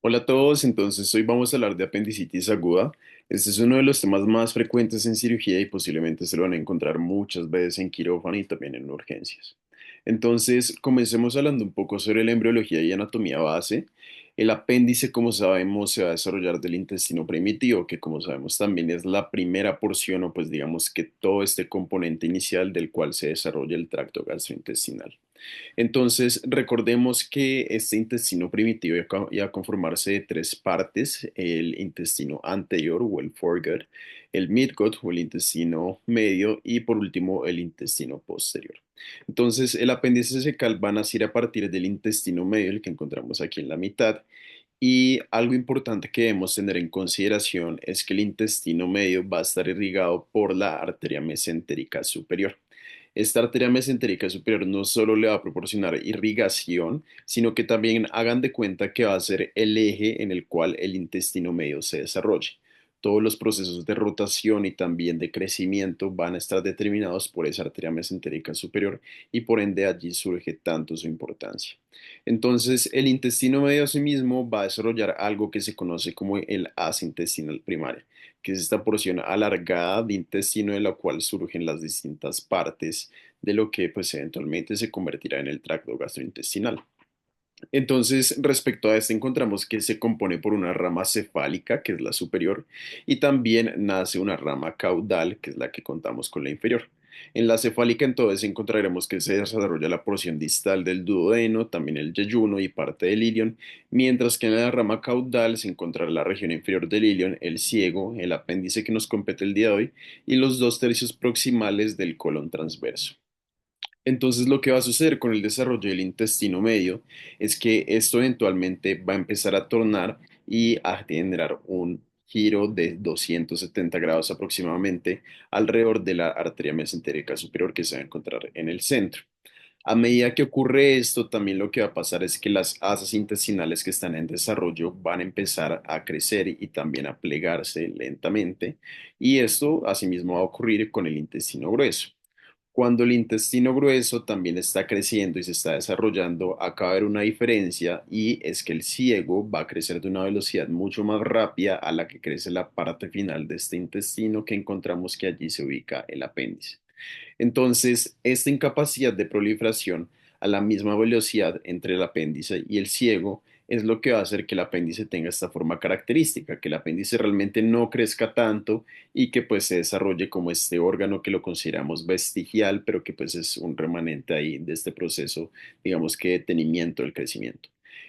Hola a todos, entonces hoy vamos a hablar de apendicitis aguda. Este es uno de los temas más frecuentes en cirugía y posiblemente se lo van a encontrar muchas veces en quirófano y también en urgencias. Entonces, comencemos hablando un poco sobre la embriología y anatomía base. El apéndice, como sabemos, se va a desarrollar del intestino primitivo, que como sabemos también es la primera porción o pues digamos que todo este componente inicial del cual se desarrolla el tracto gastrointestinal. Entonces, recordemos que este intestino primitivo iba a conformarse de tres partes: el intestino anterior o el foregut, el midgut o el intestino medio y por último el intestino posterior. Entonces, el apéndice secal va a nacer a partir del intestino medio, el que encontramos aquí en la mitad. Y algo importante que debemos tener en consideración es que el intestino medio va a estar irrigado por la arteria mesentérica superior. Esta arteria mesentérica superior no solo le va a proporcionar irrigación, sino que también hagan de cuenta que va a ser el eje en el cual el intestino medio se desarrolle. Todos los procesos de rotación y también de crecimiento van a estar determinados por esa arteria mesentérica superior y por ende allí surge tanto su importancia. Entonces, el intestino medio asimismo va a desarrollar algo que se conoce como el asa intestinal primaria, que es esta porción alargada de intestino de la cual surgen las distintas partes de lo que pues eventualmente se convertirá en el tracto gastrointestinal. Entonces, respecto a este, encontramos que se compone por una rama cefálica, que es la superior, y también nace una rama caudal, que es la que contamos con la inferior. En la cefálica, entonces, encontraremos que se desarrolla la porción distal del duodeno, también el yeyuno y parte del ilion, mientras que en la rama caudal se encontrará la región inferior del ilion, el ciego, el apéndice que nos compete el día de hoy, y los dos tercios proximales del colon transverso. Entonces, lo que va a suceder con el desarrollo del intestino medio es que esto eventualmente va a empezar a tornar y a generar un giro de 270 grados aproximadamente alrededor de la arteria mesentérica superior que se va a encontrar en el centro. A medida que ocurre esto, también lo que va a pasar es que las asas intestinales que están en desarrollo van a empezar a crecer y también a plegarse lentamente, y esto asimismo va a ocurrir con el intestino grueso. Cuando el intestino grueso también está creciendo y se está desarrollando, acaba de haber una diferencia y es que el ciego va a crecer de una velocidad mucho más rápida a la que crece la parte final de este intestino, que encontramos que allí se ubica el apéndice. Entonces, esta incapacidad de proliferación a la misma velocidad entre el apéndice y el ciego es lo que va a hacer que el apéndice tenga esta forma característica, que el apéndice realmente no crezca tanto y que pues se desarrolle como este órgano que lo consideramos vestigial, pero que pues es un remanente ahí de este proceso, digamos que detenimiento del crecimiento.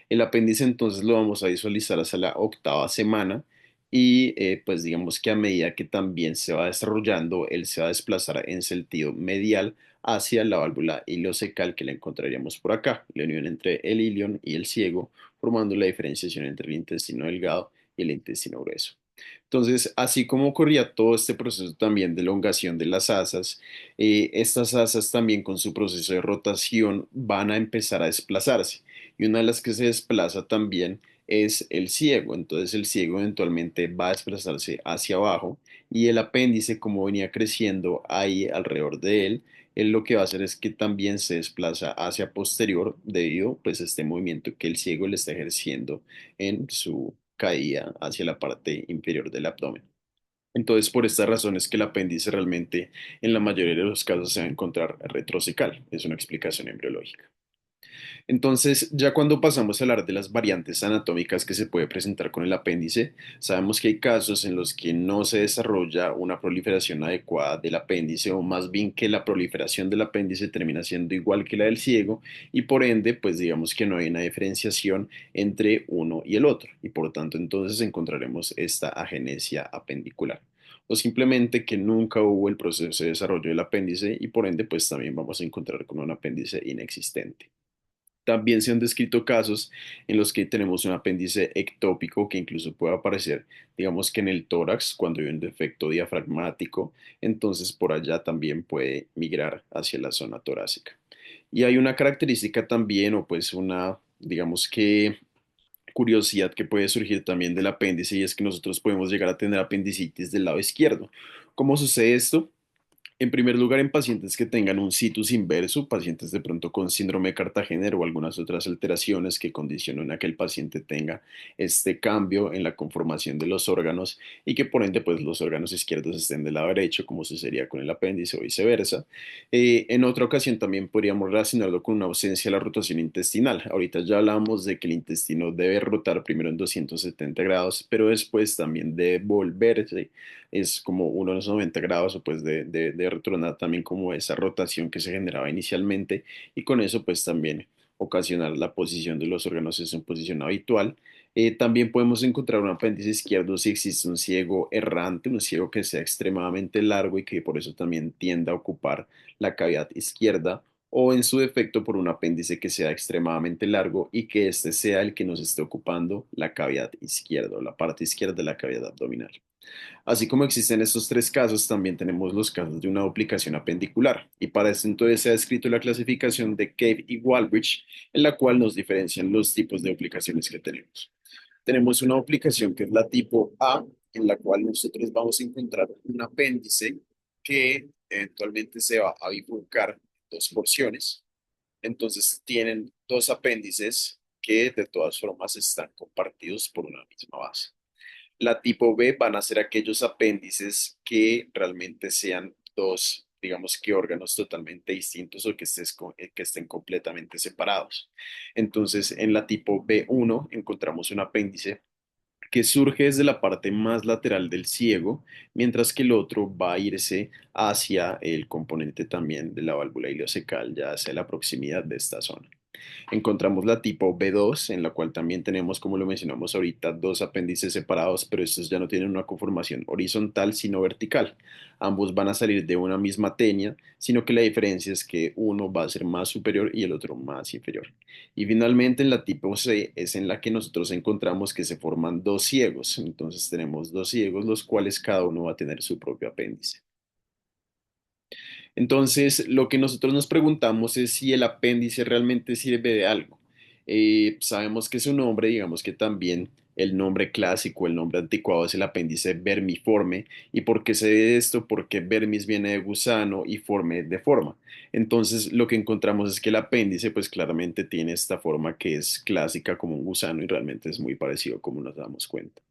El apéndice entonces lo vamos a visualizar hasta la octava semana y pues digamos que a medida que también se va desarrollando, él se va a desplazar en sentido medial hacia la válvula ileocecal que la encontraríamos por acá, la unión entre el ilion y el ciego, formando la diferenciación entre el intestino delgado y el intestino grueso. Entonces, así como ocurría todo este proceso también de elongación de las asas, estas asas también con su proceso de rotación van a empezar a desplazarse. Y una de las que se desplaza también es el ciego. Entonces el ciego eventualmente va a desplazarse hacia abajo y el apéndice, como venía creciendo ahí alrededor de él, él lo que va a hacer es que también se desplaza hacia posterior debido pues a este movimiento que el ciego le está ejerciendo en su caída hacia la parte inferior del abdomen. Entonces, por esta razón es que el apéndice realmente en la mayoría de los casos se va a encontrar retrocecal. Es una explicación embriológica. Entonces, ya cuando pasamos a hablar de las variantes anatómicas que se puede presentar con el apéndice, sabemos que hay casos en los que no se desarrolla una proliferación adecuada del apéndice, o más bien que la proliferación del apéndice termina siendo igual que la del ciego y por ende, pues digamos que no hay una diferenciación entre uno y el otro y por lo tanto entonces encontraremos esta agenesia apendicular. O simplemente que nunca hubo el proceso de desarrollo del apéndice y por ende pues también vamos a encontrar con un apéndice inexistente. También se han descrito casos en los que tenemos un apéndice ectópico que incluso puede aparecer, digamos que en el tórax cuando hay un defecto diafragmático, entonces por allá también puede migrar hacia la zona torácica. Y hay una característica también, o pues una, digamos que curiosidad que puede surgir también del apéndice, y es que nosotros podemos llegar a tener apendicitis del lado izquierdo. ¿Cómo sucede esto? En primer lugar, en pacientes que tengan un situs inverso, pacientes de pronto con síndrome de Cartagener o algunas otras alteraciones que condicionan a que el paciente tenga este cambio en la conformación de los órganos y que por ende pues los órganos izquierdos estén del lado derecho, como sucedería con el apéndice o viceversa. En otra ocasión también podríamos relacionarlo con una ausencia de la rotación intestinal. Ahorita ya hablamos de que el intestino debe rotar primero en 270 grados, pero después también debe volverse es como unos 90 grados o pues de retornar también como esa rotación que se generaba inicialmente y con eso pues también ocasionar la posición de los órganos en su posición habitual. También podemos encontrar un apéndice izquierdo si existe un ciego errante, un ciego que sea extremadamente largo y que por eso también tienda a ocupar la cavidad izquierda o en su defecto por un apéndice que sea extremadamente largo y que este sea el que nos esté ocupando la cavidad izquierda o la parte izquierda de la cavidad abdominal. Así como existen estos tres casos, también tenemos los casos de una duplicación apendicular. Y para esto entonces se ha descrito la clasificación de Cave y Walbridge, en la cual nos diferencian los tipos de duplicaciones que tenemos. Tenemos una duplicación que es la tipo A, en la cual nosotros vamos a encontrar un apéndice que eventualmente se va a bifurcar en dos porciones. Entonces tienen dos apéndices que de todas formas están compartidos por una misma base. La tipo B van a ser aquellos apéndices que realmente sean dos, digamos que órganos totalmente distintos o que estén completamente separados. Entonces, en la tipo B1 encontramos un apéndice que surge desde la parte más lateral del ciego, mientras que el otro va a irse hacia el componente también de la válvula ileocecal, ya hacia la proximidad de esta zona. Encontramos la tipo B2, en la cual también tenemos, como lo mencionamos ahorita, dos apéndices separados, pero estos ya no tienen una conformación horizontal, sino vertical. Ambos van a salir de una misma tenia, sino que la diferencia es que uno va a ser más superior y el otro más inferior. Y finalmente, en la tipo C es en la que nosotros encontramos que se forman dos ciegos. Entonces tenemos dos ciegos, los cuales cada uno va a tener su propio apéndice. Entonces, lo que nosotros nos preguntamos es si el apéndice realmente sirve de algo. Sabemos que su nombre, digamos que también el nombre clásico, el nombre anticuado es el apéndice vermiforme. ¿Y por qué se ve esto? Porque vermis viene de gusano y forme de forma. Entonces, lo que encontramos es que el apéndice, pues claramente tiene esta forma que es clásica como un gusano y realmente es muy parecido como nos damos cuenta.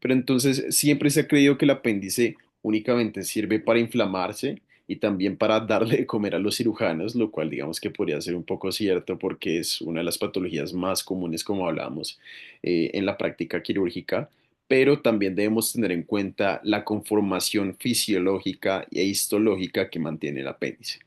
Pero entonces siempre se ha creído que el apéndice únicamente sirve para inflamarse y también para darle de comer a los cirujanos, lo cual digamos que podría ser un poco cierto porque es una de las patologías más comunes, como hablamos, en la práctica quirúrgica, pero también debemos tener en cuenta la conformación fisiológica e histológica que mantiene el apéndice.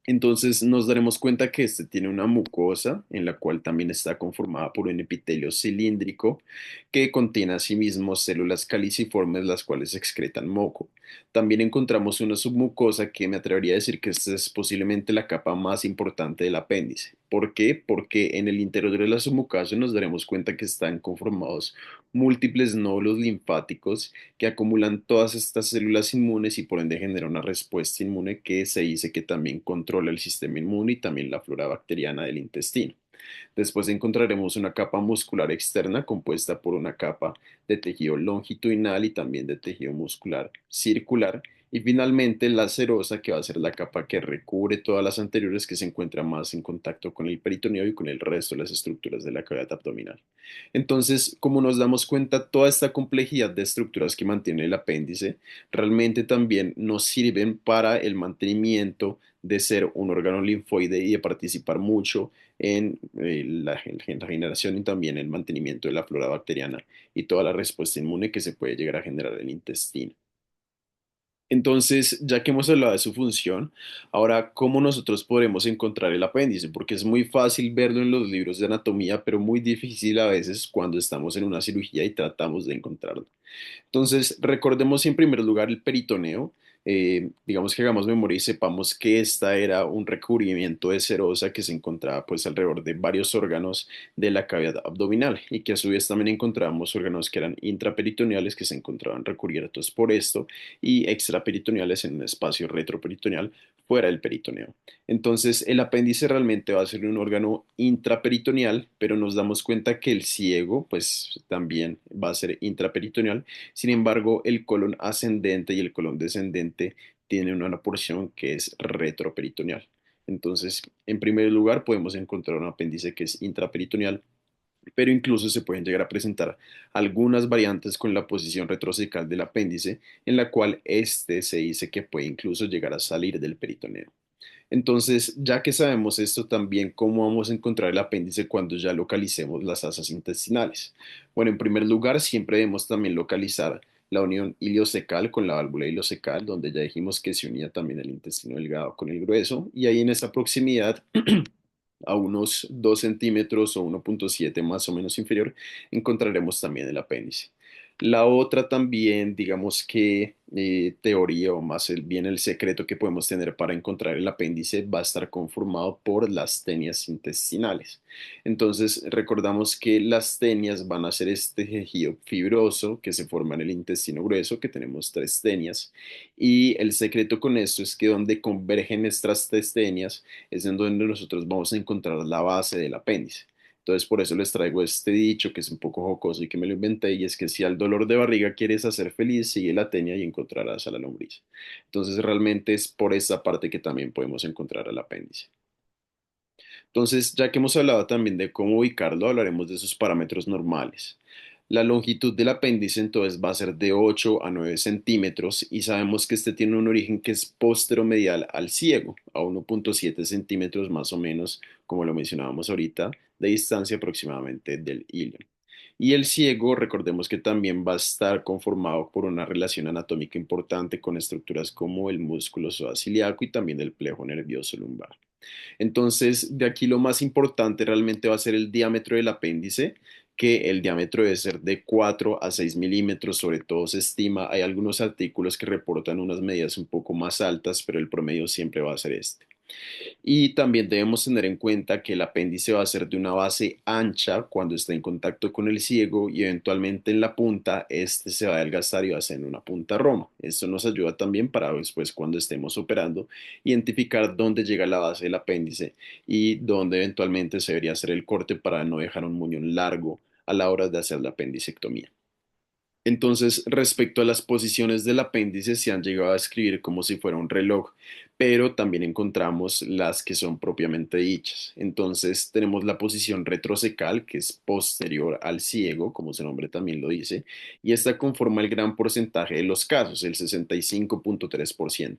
Entonces nos daremos cuenta que este tiene una mucosa en la cual también está conformada por un epitelio cilíndrico que contiene asimismo células caliciformes las cuales excretan moco. También encontramos una submucosa que me atrevería a decir que esta es posiblemente la capa más importante del apéndice. ¿Por qué? Porque en el interior de la submucosa nos daremos cuenta que están conformados múltiples nódulos linfáticos que acumulan todas estas células inmunes y por ende genera una respuesta inmune que se dice que también controla el sistema inmune y también la flora bacteriana del intestino. Después encontraremos una capa muscular externa compuesta por una capa de tejido longitudinal y también de tejido muscular circular. Y finalmente la serosa, que va a ser la capa que recubre todas las anteriores, que se encuentra más en contacto con el peritoneo y con el resto de las estructuras de la cavidad abdominal. Entonces, como nos damos cuenta, toda esta complejidad de estructuras que mantiene el apéndice realmente también nos sirven para el mantenimiento de ser un órgano linfoide y de participar mucho en la generación y también el mantenimiento de la flora bacteriana y toda la respuesta inmune que se puede llegar a generar en el intestino. Entonces, ya que hemos hablado de su función, ahora, ¿cómo nosotros podremos encontrar el apéndice? Porque es muy fácil verlo en los libros de anatomía, pero muy difícil a veces cuando estamos en una cirugía y tratamos de encontrarlo. Entonces, recordemos en primer lugar el peritoneo. Digamos que hagamos memoria y sepamos que esta era un recubrimiento de serosa que se encontraba pues alrededor de varios órganos de la cavidad abdominal y que a su vez también encontrábamos órganos que eran intraperitoneales que se encontraban recubiertos por esto y extraperitoneales en un espacio retroperitoneal fuera del peritoneo. Entonces, el apéndice realmente va a ser un órgano intraperitoneal, pero nos damos cuenta que el ciego, pues también va a ser intraperitoneal. Sin embargo, el colon ascendente y el colon descendente tiene una porción que es retroperitoneal. Entonces, en primer lugar, podemos encontrar un apéndice que es intraperitoneal, pero incluso se pueden llegar a presentar algunas variantes con la posición retrocecal del apéndice, en la cual este se dice que puede incluso llegar a salir del peritoneo. Entonces, ya que sabemos esto, también cómo vamos a encontrar el apéndice cuando ya localicemos las asas intestinales. Bueno, en primer lugar, siempre debemos también localizar la unión iliocecal con la válvula iliocecal, donde ya dijimos que se unía también el intestino delgado con el grueso, y ahí en esa proximidad a unos 2 centímetros o 1,7 más o menos inferior, encontraremos también el apéndice. La otra también, digamos que teoría o más bien el secreto que podemos tener para encontrar el apéndice va a estar conformado por las tenias intestinales. Entonces, recordamos que las tenias van a ser este tejido fibroso que se forma en el intestino grueso, que tenemos tres tenias, y el secreto con esto es que donde convergen estas tres tenias, es en donde nosotros vamos a encontrar la base del apéndice. Entonces, por eso les traigo este dicho que es un poco jocoso y que me lo inventé, y es que si al dolor de barriga quieres hacer feliz, sigue la tenia y encontrarás a la lombriz. Entonces, realmente es por esa parte que también podemos encontrar al apéndice. Entonces, ya que hemos hablado también de cómo ubicarlo, hablaremos de sus parámetros normales. La longitud del apéndice entonces va a ser de 8 a 9 centímetros y sabemos que este tiene un origen que es posteromedial al ciego, a 1,7 centímetros más o menos, como lo mencionábamos ahorita, de distancia aproximadamente del hilo. Y el ciego, recordemos que también va a estar conformado por una relación anatómica importante con estructuras como el músculo psoas-ilíaco y también el plejo nervioso lumbar. Entonces, de aquí lo más importante realmente va a ser el diámetro del apéndice, que el diámetro debe ser de 4 a 6 milímetros, sobre todo se estima, hay algunos artículos que reportan unas medidas un poco más altas, pero el promedio siempre va a ser este. Y también debemos tener en cuenta que el apéndice va a ser de una base ancha cuando está en contacto con el ciego y eventualmente en la punta este se va a adelgazar y va a ser en una punta roma. Esto nos ayuda también para después cuando estemos operando identificar dónde llega la base del apéndice y dónde eventualmente se debería hacer el corte para no dejar un muñón largo a la hora de hacer la apendicectomía. Entonces, respecto a las posiciones del apéndice, se han llegado a escribir como si fuera un reloj, pero también encontramos las que son propiamente dichas. Entonces, tenemos la posición retrocecal, que es posterior al ciego, como su nombre también lo dice, y esta conforma el gran porcentaje de los casos, el 65,3%.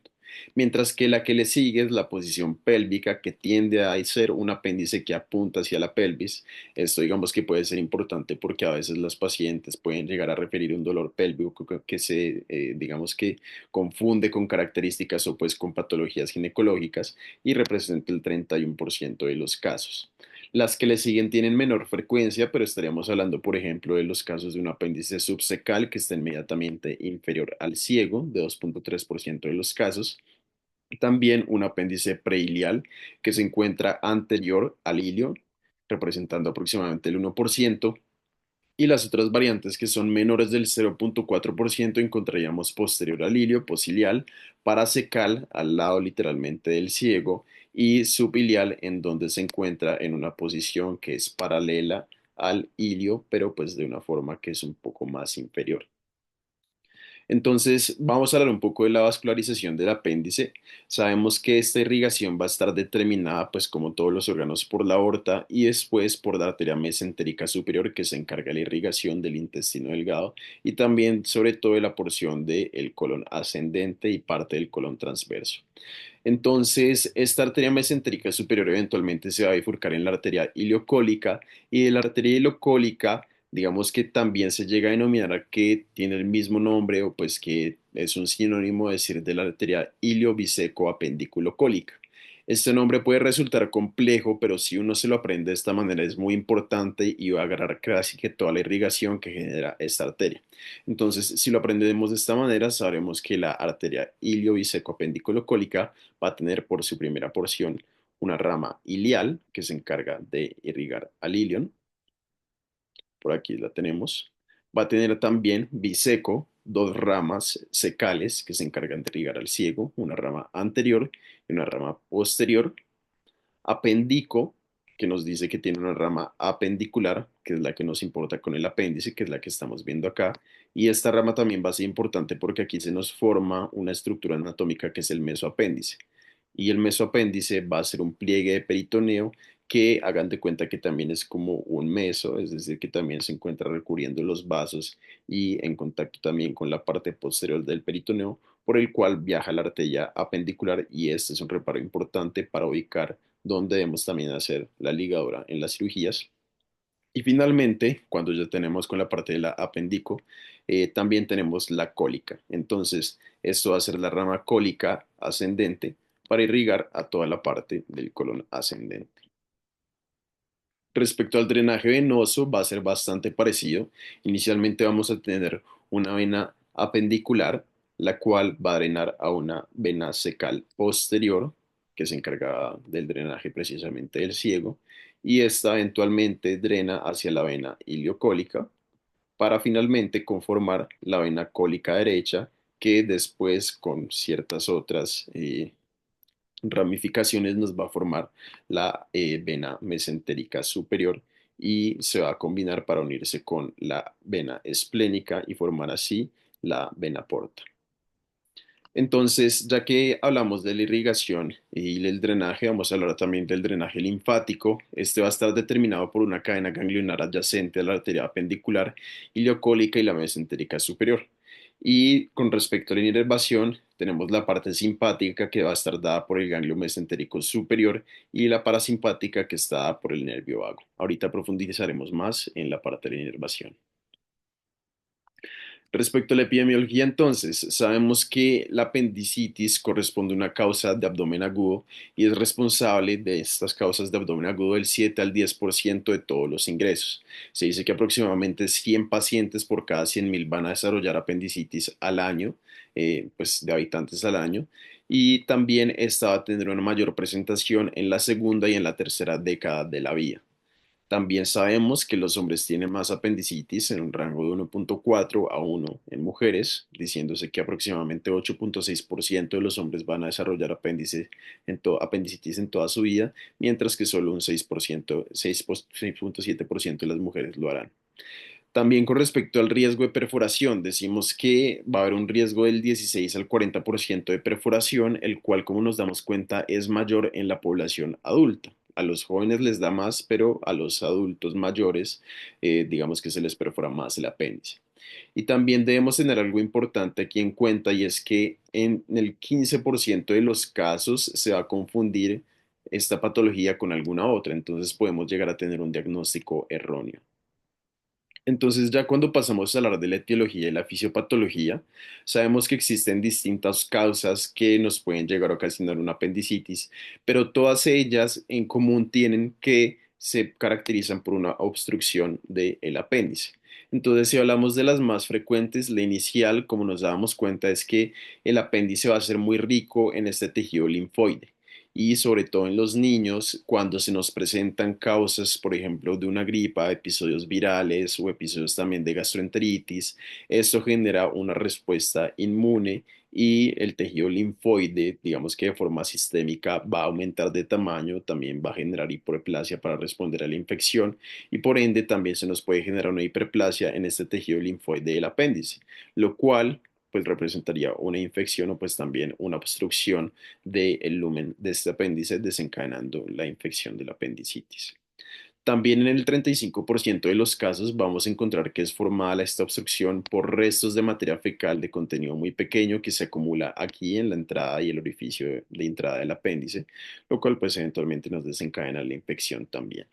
Mientras que la que le sigue es la posición pélvica, que tiende a ser un apéndice que apunta hacia la pelvis. Esto digamos que puede ser importante porque a veces los pacientes pueden llegar a referir un dolor pélvico que se, digamos que confunde con características o pues con patologías ginecológicas y representa el 31% de los casos. Las que le siguen tienen menor frecuencia, pero estaríamos hablando, por ejemplo, de los casos de un apéndice subsecal que está inmediatamente inferior al ciego, de 2,3% de los casos. También un apéndice preiliar que se encuentra anterior al ilio, representando aproximadamente el 1%, y las otras variantes que son menores del 0,4% encontraríamos posterior al ilio, posilial, paracecal, al lado literalmente del ciego, y subilial, en donde se encuentra en una posición que es paralela al ilio, pero pues de una forma que es un poco más inferior. Entonces, vamos a hablar un poco de la vascularización del apéndice. Sabemos que esta irrigación va a estar determinada, pues como todos los órganos, por la aorta y después por la arteria mesentérica superior que se encarga de la irrigación del intestino delgado y también sobre todo de la porción del colon ascendente y parte del colon transverso. Entonces, esta arteria mesentérica superior eventualmente se va a bifurcar en la arteria iliocólica y de la arteria iliocólica, digamos que también se llega a denominar que tiene el mismo nombre o pues que es un sinónimo de decir de la arteria iliobiseco-apendiculares. Este nombre puede resultar complejo, pero si uno se lo aprende de esta manera es muy importante y va a agarrar casi que toda la irrigación que genera esta arteria. Entonces, si lo aprendemos de esta manera, sabremos que la arteria iliobiseco-apendiculares va a tener por su primera porción una rama ilial que se encarga de irrigar al ilion. Por aquí la tenemos. Va a tener también biseco, dos ramas secales que se encargan de irrigar al ciego, una rama anterior y una rama posterior. Apendico, que nos dice que tiene una rama apendicular, que es la que nos importa con el apéndice, que es la que estamos viendo acá. Y esta rama también va a ser importante porque aquí se nos forma una estructura anatómica que es el mesoapéndice. Y el mesoapéndice va a ser un pliegue de peritoneo que hagan de cuenta que también es como un meso, es decir, que también se encuentra recubriendo los vasos y en contacto también con la parte posterior del peritoneo, por el cual viaja la arteria apendicular y este es un reparo importante para ubicar dónde debemos también hacer la ligadura en las cirugías. Y finalmente, cuando ya tenemos con la parte de la apéndico, también tenemos la cólica. Entonces, esto va a ser la rama cólica ascendente para irrigar a toda la parte del colon ascendente. Respecto al drenaje venoso, va a ser bastante parecido. Inicialmente vamos a tener una vena apendicular, la cual va a drenar a una vena cecal posterior, que se encarga del drenaje precisamente del ciego, y esta eventualmente drena hacia la vena iliocólica para finalmente conformar la vena cólica derecha, que después con ciertas otras ramificaciones nos va a formar la vena mesentérica superior y se va a combinar para unirse con la vena esplénica y formar así la vena porta. Entonces, ya que hablamos de la irrigación y el drenaje, vamos a hablar también del drenaje linfático. Este va a estar determinado por una cadena ganglionar adyacente a la arteria apendicular ileocólica y la mesentérica superior. Y con respecto a la inervación, tenemos la parte simpática que va a estar dada por el ganglio mesentérico superior y la parasimpática que está dada por el nervio vago. Ahorita profundizaremos más en la parte de la inervación. Respecto a la epidemiología, entonces, sabemos que la apendicitis corresponde a una causa de abdomen agudo y es responsable de estas causas de abdomen agudo del 7 al 10% de todos los ingresos. Se dice que aproximadamente 100 pacientes por cada 100.000 van a desarrollar apendicitis al año, pues de habitantes al año, y también esta va a tener una mayor presentación en la segunda y en la tercera década de la vida. También sabemos que los hombres tienen más apendicitis en un rango de 1.4 a 1 en mujeres, diciéndose que aproximadamente 8.6% de los hombres van a desarrollar apendicitis en toda su vida, mientras que solo un 6%, 6.7% de las mujeres lo harán. También con respecto al riesgo de perforación, decimos que va a haber un riesgo del 16 al 40% de perforación, el cual, como nos damos cuenta, es mayor en la población adulta. A los jóvenes les da más, pero a los adultos mayores, digamos que se les perfora más el apéndice. Y también debemos tener algo importante aquí en cuenta y es que en el 15% de los casos se va a confundir esta patología con alguna otra, entonces podemos llegar a tener un diagnóstico erróneo. Entonces, ya cuando pasamos a hablar de la etiología y la fisiopatología, sabemos que existen distintas causas que nos pueden llegar a ocasionar una apendicitis, pero todas ellas en común tienen que se caracterizan por una obstrucción del apéndice. Entonces, si hablamos de las más frecuentes, la inicial, como nos dábamos cuenta, es que el apéndice va a ser muy rico en este tejido linfoide y sobre todo en los niños cuando se nos presentan causas, por ejemplo, de una gripa, episodios virales o episodios también de gastroenteritis. Esto genera una respuesta inmune y el tejido linfoide, digamos que de forma sistémica, va a aumentar de tamaño, también va a generar hiperplasia para responder a la infección y por ende también se nos puede generar una hiperplasia en este tejido linfoide del apéndice, lo cual pues representaría una infección o pues también una obstrucción del lumen de este apéndice desencadenando la infección de la apendicitis. También en el 35% de los casos vamos a encontrar que es formada esta obstrucción por restos de materia fecal de contenido muy pequeño que se acumula aquí en la entrada y el orificio de entrada del apéndice, lo cual pues eventualmente nos desencadena la infección también.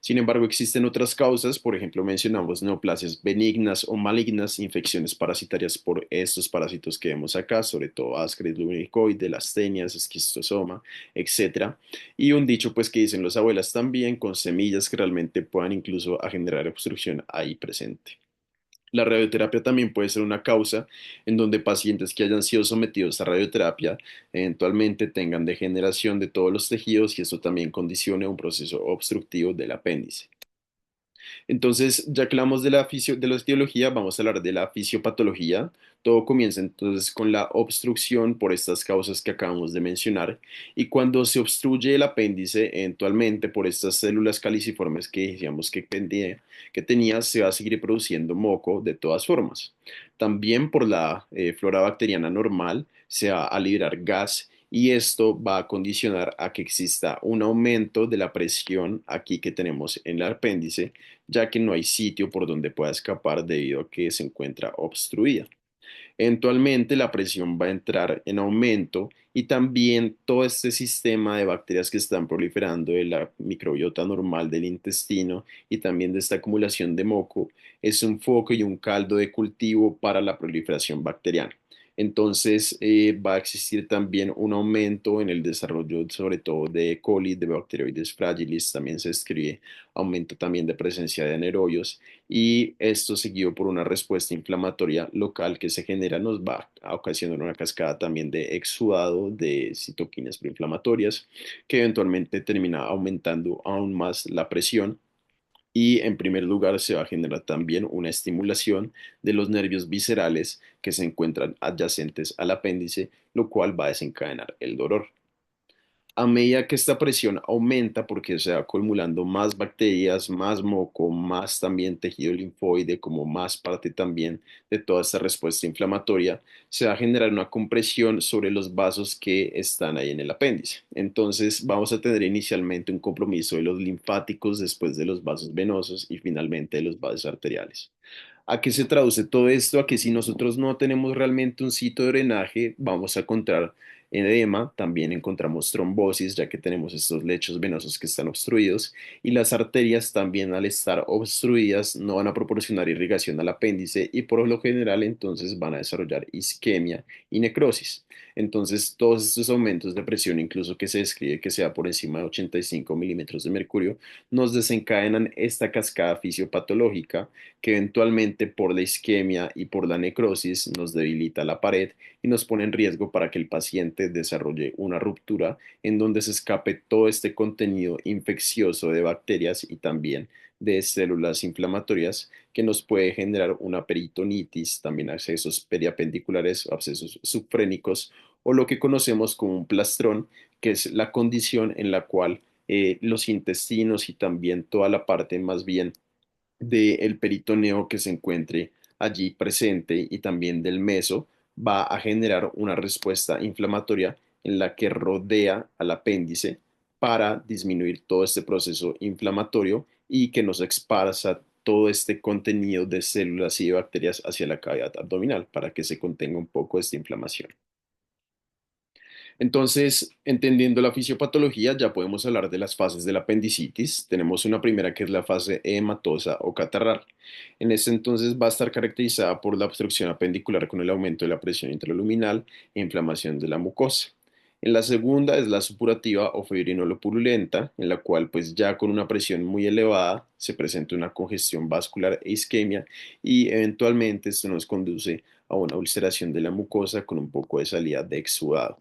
Sin embargo, existen otras causas, por ejemplo, mencionamos neoplasias benignas o malignas, infecciones parasitarias por estos parásitos que vemos acá, sobre todo Ascaris luminicoides, las tenias, esquistosoma, etcétera. Y un dicho pues que dicen los abuelas también, con semillas que realmente puedan incluso a generar obstrucción ahí presente. La radioterapia también puede ser una causa en donde pacientes que hayan sido sometidos a radioterapia eventualmente tengan degeneración de todos los tejidos y eso también condicione un proceso obstructivo del apéndice. Entonces, ya que hablamos de de la etiología, vamos a hablar de la fisiopatología. Todo comienza entonces con la obstrucción por estas causas que acabamos de mencionar. Y cuando se obstruye el apéndice, eventualmente por estas células caliciformes que decíamos que tenía, se va a seguir produciendo moco de todas formas. También por la flora bacteriana normal se va a liberar gas y esto va a condicionar a que exista un aumento de la presión aquí que tenemos en el apéndice, ya que no hay sitio por donde pueda escapar debido a que se encuentra obstruida. Eventualmente la presión va a entrar en aumento y también todo este sistema de bacterias que están proliferando de la microbiota normal del intestino y también de esta acumulación de moco es un foco y un caldo de cultivo para la proliferación bacteriana. Entonces va a existir también un aumento en el desarrollo sobre todo de E. coli, de Bacteroides fragilis, también se escribe aumento también de presencia de anaerobios y esto seguido por una respuesta inflamatoria local que se genera nos va a ocasionar una cascada también de exudado de citoquinas proinflamatorias que eventualmente termina aumentando aún más la presión y en primer lugar se va a generar también una estimulación de los nervios viscerales que se encuentran adyacentes al apéndice, lo cual va a desencadenar el dolor. A medida que esta presión aumenta, porque se va acumulando más bacterias, más moco, más también tejido linfoide, como más parte también de toda esta respuesta inflamatoria, se va a generar una compresión sobre los vasos que están ahí en el apéndice. Entonces vamos a tener inicialmente un compromiso de los linfáticos, después de los vasos venosos y finalmente de los vasos arteriales. ¿A qué se traduce todo esto? A que si nosotros no tenemos realmente un sitio de drenaje, vamos a encontrar edema, también encontramos trombosis, ya que tenemos estos lechos venosos que están obstruidos, y las arterias también al estar obstruidas no van a proporcionar irrigación al apéndice y por lo general entonces van a desarrollar isquemia y necrosis. Entonces todos estos aumentos de presión, incluso que se describe que sea por encima de 85 milímetros de mercurio, nos desencadenan esta cascada fisiopatológica que eventualmente por la isquemia y por la necrosis nos debilita la pared y nos pone en riesgo para que el paciente desarrolle una ruptura en donde se escape todo este contenido infeccioso de bacterias y también de células inflamatorias que nos puede generar una peritonitis, también abscesos periapendiculares o abscesos subfrénicos o lo que conocemos como un plastrón, que es la condición en la cual los intestinos y también toda la parte más bien del peritoneo que se encuentre allí presente y también del meso va a generar una respuesta inflamatoria en la que rodea al apéndice para disminuir todo este proceso inflamatorio y que nos esparza todo este contenido de células y de bacterias hacia la cavidad abdominal para que se contenga un poco esta inflamación. Entonces, entendiendo la fisiopatología, ya podemos hablar de las fases de la apendicitis. Tenemos una primera que es la fase edematosa o catarral. En este entonces va a estar caracterizada por la obstrucción apendicular con el aumento de la presión intraluminal e inflamación de la mucosa. En la segunda es la supurativa o fibrinolopurulenta, en la cual pues ya con una presión muy elevada se presenta una congestión vascular e isquemia y eventualmente esto nos conduce a una ulceración de la mucosa con un poco de salida de exudado.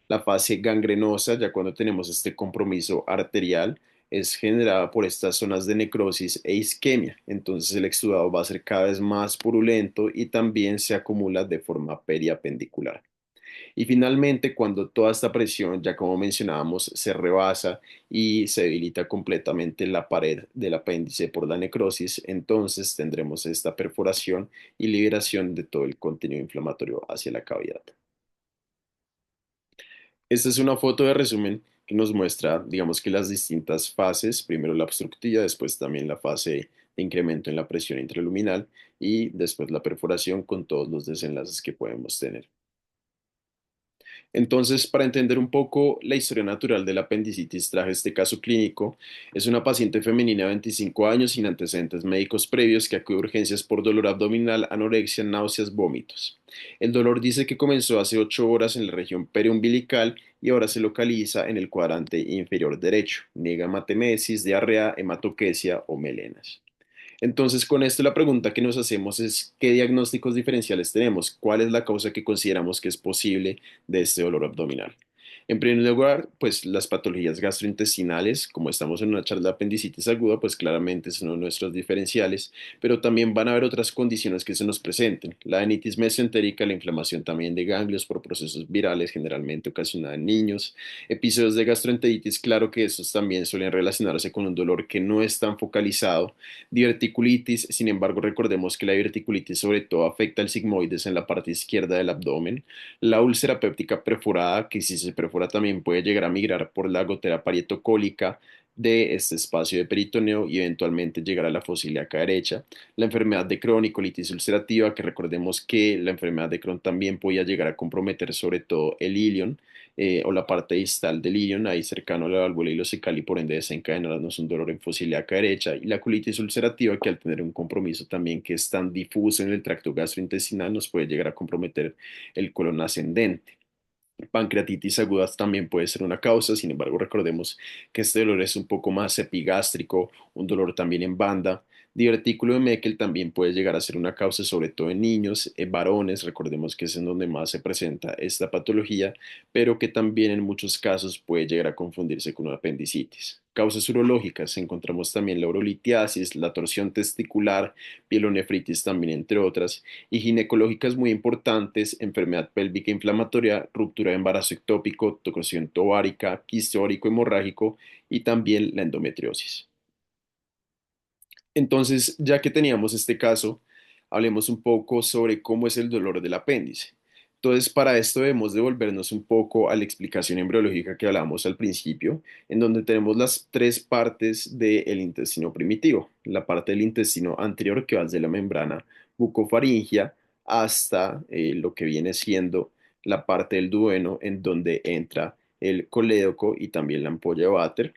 La fase gangrenosa, ya cuando tenemos este compromiso arterial, es generada por estas zonas de necrosis e isquemia. Entonces el exudado va a ser cada vez más purulento y también se acumula de forma periapendicular. Y finalmente, cuando toda esta presión, ya como mencionábamos, se rebasa y se debilita completamente la pared del apéndice por la necrosis, entonces tendremos esta perforación y liberación de todo el contenido inflamatorio hacia la cavidad. Esta es una foto de resumen que nos muestra, digamos que las distintas fases, primero la obstructiva, después también la fase de incremento en la presión intraluminal y después la perforación con todos los desenlaces que podemos tener. Entonces, para entender un poco la historia natural de la apendicitis, traje este caso clínico. Es una paciente femenina de 25 años sin antecedentes médicos previos que acude a urgencias por dolor abdominal, anorexia, náuseas, vómitos. El dolor dice que comenzó hace 8 horas en la región periumbilical y ahora se localiza en el cuadrante inferior derecho. Niega hematemesis, diarrea, hematoquesia o melenas. Entonces, con esto la pregunta que nos hacemos es, ¿qué diagnósticos diferenciales tenemos? ¿Cuál es la causa que consideramos que es posible de este dolor abdominal? En primer lugar, pues las patologías gastrointestinales, como estamos en una charla de apendicitis aguda, pues claramente son uno de nuestros diferenciales, pero también van a haber otras condiciones que se nos presenten. La anitis mesentérica, la inflamación también de ganglios por procesos virales, generalmente ocasionada en niños. Episodios de gastroenteritis, claro que estos también suelen relacionarse con un dolor que no es tan focalizado. Diverticulitis, sin embargo, recordemos que la diverticulitis sobre todo afecta al sigmoides en la parte izquierda del abdomen. La úlcera péptica perforada, que si se perfora también puede llegar a migrar por la gotera parietocólica de este espacio de peritoneo y eventualmente llegar a la fosa ilíaca derecha. La enfermedad de Crohn y colitis ulcerativa, que recordemos que la enfermedad de Crohn también podía llegar a comprometer sobre todo el ilion o la parte distal del ilion, ahí cercano a la válvula ileocecal y por ende desencadenarnos un dolor en fosa ilíaca derecha. Y la colitis ulcerativa, que al tener un compromiso también que es tan difuso en el tracto gastrointestinal, nos puede llegar a comprometer el colon ascendente. Pancreatitis aguda también puede ser una causa, sin embargo, recordemos que este dolor es un poco más epigástrico, un dolor también en banda. Divertículo de Meckel también puede llegar a ser una causa, sobre todo en niños, en varones, recordemos que es en donde más se presenta esta patología, pero que también en muchos casos puede llegar a confundirse con una apendicitis. Causas urológicas, encontramos también la urolitiasis, la torsión testicular, pielonefritis también, entre otras, y ginecológicas muy importantes, enfermedad pélvica inflamatoria, ruptura de embarazo ectópico, torsión ovárica, quiste ovárico hemorrágico y también la endometriosis. Entonces, ya que teníamos este caso, hablemos un poco sobre cómo es el dolor del apéndice. Entonces, para esto debemos devolvernos un poco a la explicación embriológica que hablábamos al principio, en donde tenemos las tres partes del intestino primitivo. La parte del intestino anterior que va desde la membrana bucofaringea hasta lo que viene siendo la parte del duodeno, en donde entra el colédoco y también la ampolla de Vater.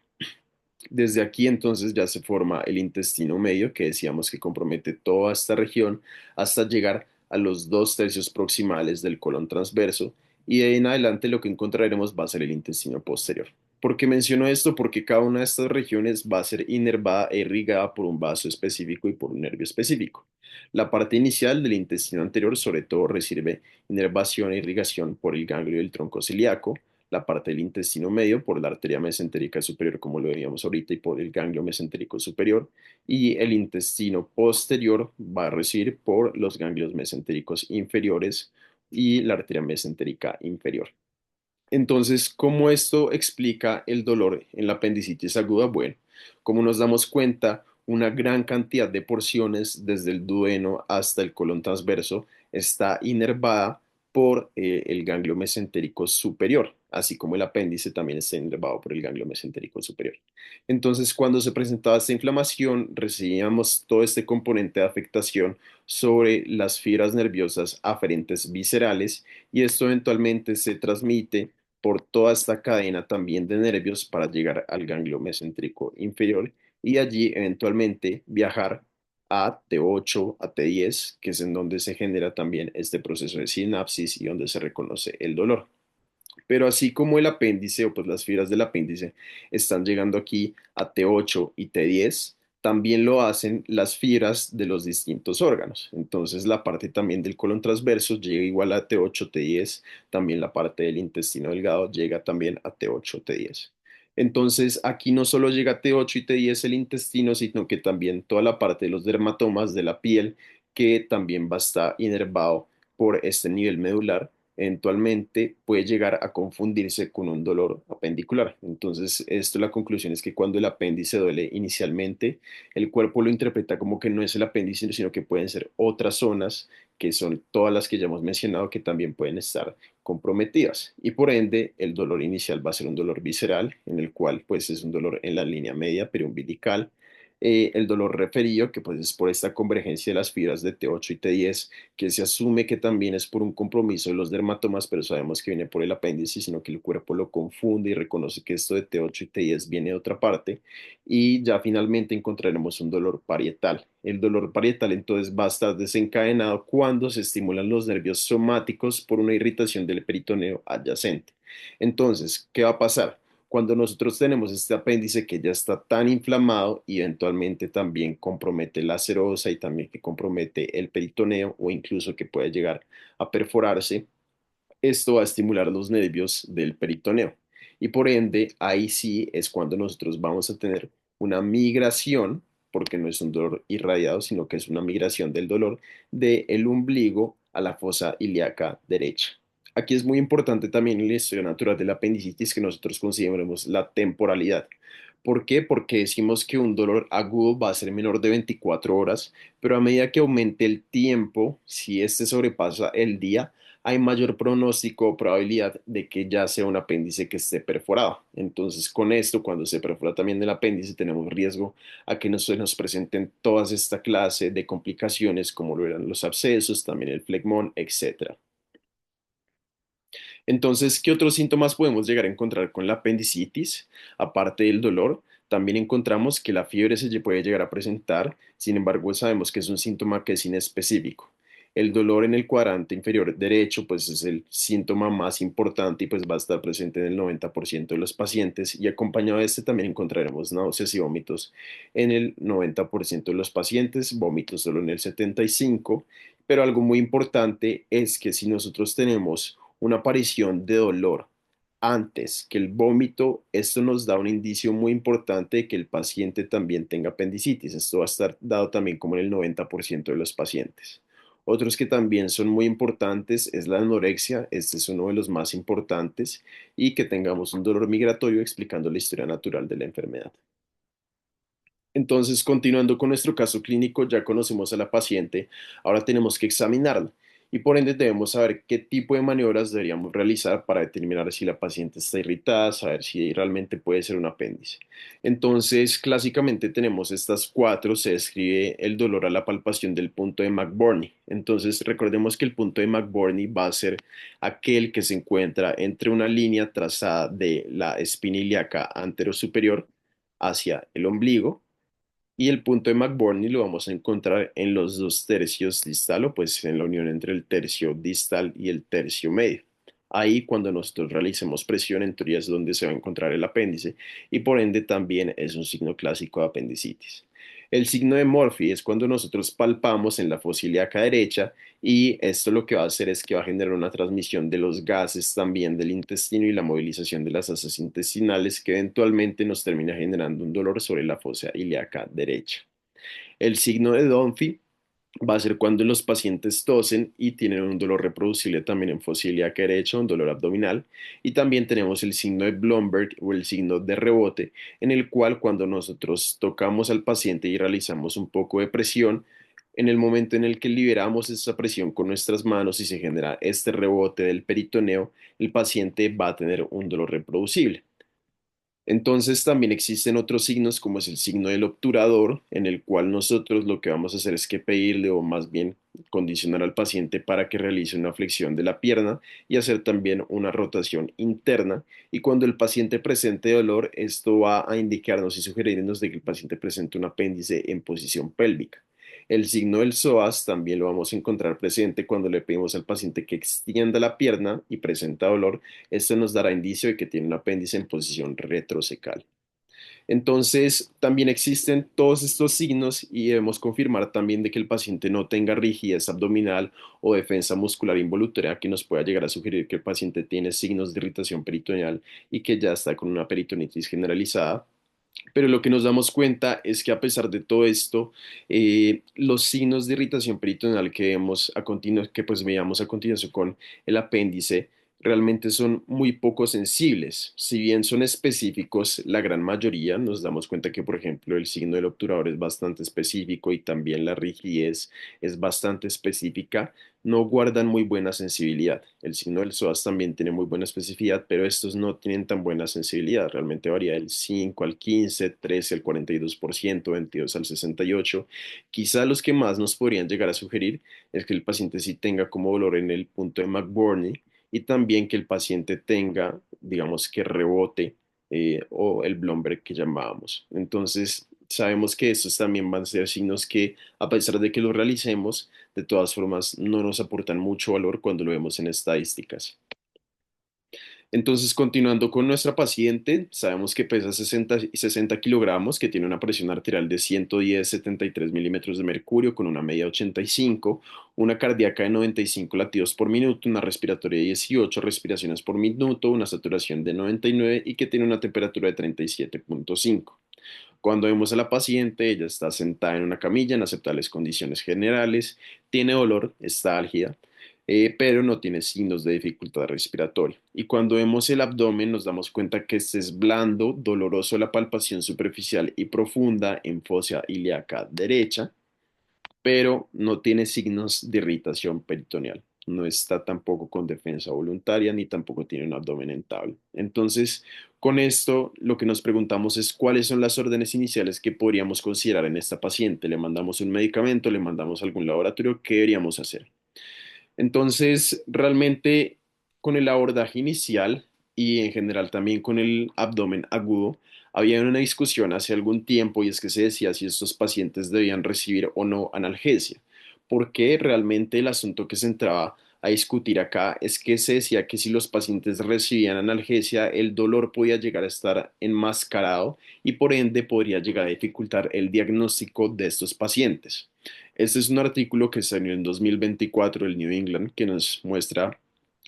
Desde aquí entonces ya se forma el intestino medio, que decíamos que compromete toda esta región hasta llegar a los dos tercios proximales del colon transverso y de ahí en adelante lo que encontraremos va a ser el intestino posterior. ¿Por qué menciono esto? Porque cada una de estas regiones va a ser inervada e irrigada por un vaso específico y por un nervio específico. La parte inicial del intestino anterior sobre todo recibe inervación e irrigación por el ganglio del tronco celíaco, la parte del intestino medio por la arteria mesentérica superior, como lo veíamos ahorita, y por el ganglio mesentérico superior, y el intestino posterior va a recibir por los ganglios mesentéricos inferiores y la arteria mesentérica inferior. Entonces, ¿cómo esto explica el dolor en la apendicitis aguda? Bueno, como nos damos cuenta, una gran cantidad de porciones desde el duodeno hasta el colon transverso está inervada por el ganglio mesentérico superior, así como el apéndice también está inervado por el ganglio mesentérico superior. Entonces, cuando se presentaba esta inflamación, recibíamos todo este componente de afectación sobre las fibras nerviosas aferentes viscerales y esto eventualmente se transmite por toda esta cadena también de nervios para llegar al ganglio mesentérico inferior y allí eventualmente viajar a T8, a T10, que es en donde se genera también este proceso de sinapsis y donde se reconoce el dolor. Pero así como el apéndice o pues las fibras del apéndice están llegando aquí a T8 y T10, también lo hacen las fibras de los distintos órganos. Entonces la parte también del colon transverso llega igual a T8, T10, también la parte del intestino delgado llega también a T8, T10. Entonces aquí no solo llega a T8 y T10 el intestino, sino que también toda la parte de los dermatomas de la piel que también va a estar inervado por este nivel medular eventualmente puede llegar a confundirse con un dolor apendicular. Entonces, esto la conclusión es que cuando el apéndice duele inicialmente, el cuerpo lo interpreta como que no es el apéndice, sino que pueden ser otras zonas que son todas las que ya hemos mencionado que también pueden estar comprometidas y por ende el dolor inicial va a ser un dolor visceral en el cual pues es un dolor en la línea media periumbilical. El dolor referido, que pues es por esta convergencia de las fibras de T8 y T10, que se asume que también es por un compromiso de los dermatomas, pero sabemos que viene por el apéndice, sino que el cuerpo lo confunde y reconoce que esto de T8 y T10 viene de otra parte. Y ya finalmente encontraremos un dolor parietal. El dolor parietal entonces va a estar desencadenado cuando se estimulan los nervios somáticos por una irritación del peritoneo adyacente. Entonces, ¿qué va a pasar? Cuando nosotros tenemos este apéndice que ya está tan inflamado y eventualmente también compromete la serosa y también que compromete el peritoneo o incluso que puede llegar a perforarse, esto va a estimular los nervios del peritoneo. y por ende ahí sí es cuando nosotros vamos a tener una migración, porque no es un dolor irradiado, sino que es una migración del dolor del ombligo a la fosa ilíaca derecha. Aquí es muy importante también en la historia natural de la apendicitis que nosotros consideremos la temporalidad. ¿Por qué? Porque decimos que un dolor agudo va a ser menor de 24 horas, pero a medida que aumente el tiempo, si este sobrepasa el día, hay mayor pronóstico o probabilidad de que ya sea un apéndice que esté perforado. Entonces, con esto, cuando se perfora también el apéndice, tenemos riesgo a que se nos presenten todas esta clase de complicaciones, como lo eran los abscesos, también el flegmón, etcétera. Entonces, ¿qué otros síntomas podemos llegar a encontrar con la apendicitis? Aparte del dolor, también encontramos que la fiebre puede llegar a presentar, sin embargo, sabemos que es un síntoma que es inespecífico. El dolor en el cuadrante inferior derecho, pues es el síntoma más importante y pues va a estar presente en el 90% de los pacientes y acompañado de este también encontraremos náuseas y vómitos en el 90% de los pacientes, vómitos solo en el 75%, pero algo muy importante es que si nosotros tenemos una aparición de dolor antes que el vómito, esto nos da un indicio muy importante de que el paciente también tenga apendicitis. Esto va a estar dado también como en el 90% de los pacientes. Otros que también son muy importantes es la anorexia, este es uno de los más importantes, y que tengamos un dolor migratorio explicando la historia natural de la enfermedad. Entonces, continuando con nuestro caso clínico, ya conocemos a la paciente, ahora tenemos que examinarla y por ende debemos saber qué tipo de maniobras deberíamos realizar para determinar si la paciente está irritada, saber si realmente puede ser un apéndice. Entonces, clásicamente tenemos estas cuatro, se describe el dolor a la palpación del punto de McBurney. Entonces, recordemos que el punto de McBurney va a ser aquel que se encuentra entre una línea trazada de la espina ilíaca anterosuperior hacia el ombligo y el punto de McBurney lo vamos a encontrar en los dos tercios distal o pues en la unión entre el tercio distal y el tercio medio. Ahí cuando nosotros realicemos presión en teoría es donde se va a encontrar el apéndice y por ende también es un signo clásico de apendicitis. El signo de Murphy es cuando nosotros palpamos en la fosa ilíaca derecha y esto lo que va a hacer es que va a generar una transmisión de los gases también del intestino y la movilización de las asas intestinales que eventualmente nos termina generando un dolor sobre la fosa ilíaca derecha. El signo de Dunphy va a ser cuando los pacientes tosen y tienen un dolor reproducible también en fosa ilíaca derecha, un dolor abdominal. Y también tenemos el signo de Blomberg o el signo de rebote, en el cual cuando nosotros tocamos al paciente y realizamos un poco de presión, en el momento en el que liberamos esa presión con nuestras manos y se genera este rebote del peritoneo, el paciente va a tener un dolor reproducible. Entonces también existen otros signos como es el signo del obturador, en el cual nosotros lo que vamos a hacer es que pedirle o más bien condicionar al paciente para que realice una flexión de la pierna y hacer también una rotación interna. Y cuando el paciente presente dolor, esto va a indicarnos y sugerirnos de que el paciente presente un apéndice en posición pélvica. El signo del psoas también lo vamos a encontrar presente cuando le pedimos al paciente que extienda la pierna y presenta dolor. Esto nos dará indicio de que tiene un apéndice en posición retrocecal. Entonces, también existen todos estos signos y debemos confirmar también de que el paciente no tenga rigidez abdominal o defensa muscular involuntaria que nos pueda llegar a sugerir que el paciente tiene signos de irritación peritoneal y que ya está con una peritonitis generalizada. Pero lo que nos damos cuenta es que a pesar de todo esto, los signos de irritación peritoneal que vemos a que pues veíamos a continuación con el apéndice realmente son muy poco sensibles. Si bien son específicos, la gran mayoría nos damos cuenta que, por ejemplo, el signo del obturador es bastante específico y también la rigidez es bastante específica, no guardan muy buena sensibilidad. El signo del psoas también tiene muy buena especificidad, pero estos no tienen tan buena sensibilidad. Realmente varía del 5 al 15, 13 al 42%, 22 al 68%. Quizá los que más nos podrían llegar a sugerir es que el paciente sí tenga como dolor en el punto de McBurney y también que el paciente tenga, digamos, que rebote o el Blomberg que llamábamos. Entonces, sabemos que estos también van a ser signos que, a pesar de que los realicemos, de todas formas no nos aportan mucho valor cuando lo vemos en estadísticas. Entonces, continuando con nuestra paciente, sabemos que pesa 60 kilogramos, que tiene una presión arterial de 110/73 milímetros de mercurio con una media de 85, una cardíaca de 95 latidos por minuto, una respiratoria de 18 respiraciones por minuto, una saturación de 99 y que tiene una temperatura de 37,5. Cuando vemos a la paciente, ella está sentada en una camilla en aceptables condiciones generales, tiene dolor, está álgida, pero no tiene signos de dificultad respiratoria. Y cuando vemos el abdomen, nos damos cuenta que este es blando, doloroso la palpación superficial y profunda en fosa ilíaca derecha, pero no tiene signos de irritación peritoneal. No está tampoco con defensa voluntaria ni tampoco tiene un abdomen estable. Entonces, con esto, lo que nos preguntamos es cuáles son las órdenes iniciales que podríamos considerar en esta paciente. ¿Le mandamos un medicamento? ¿Le mandamos algún laboratorio? ¿Qué deberíamos hacer? Entonces, realmente con el abordaje inicial y en general también con el abdomen agudo, había una discusión hace algún tiempo y es que se decía si estos pacientes debían recibir o no analgesia, porque realmente el asunto que se entraba a discutir acá es que se decía que si los pacientes recibían analgesia, el dolor podía llegar a estar enmascarado y por ende podría llegar a dificultar el diagnóstico de estos pacientes. Este es un artículo que salió en 2024 del New England que nos muestra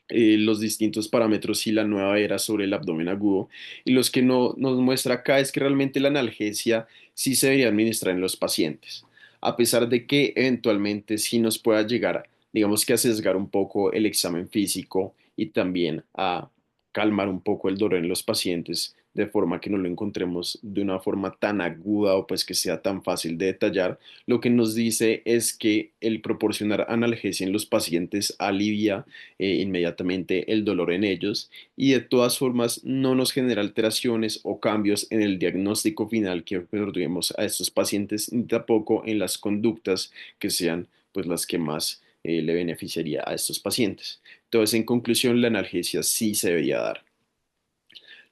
los distintos parámetros y la nueva era sobre el abdomen agudo. Y los que no nos muestra acá es que realmente la analgesia sí se debería administrar en los pacientes, a pesar de que eventualmente sí nos pueda llegar, digamos que a sesgar un poco el examen físico y también a calmar un poco el dolor en los pacientes de forma que no lo encontremos de una forma tan aguda o pues que sea tan fácil de detallar. Lo que nos dice es que el proporcionar analgesia en los pacientes alivia inmediatamente el dolor en ellos y de todas formas no nos genera alteraciones o cambios en el diagnóstico final que obtuvimos a estos pacientes ni tampoco en las conductas que sean pues las que más le beneficiaría a estos pacientes. Entonces, en conclusión, la analgesia sí se debería dar.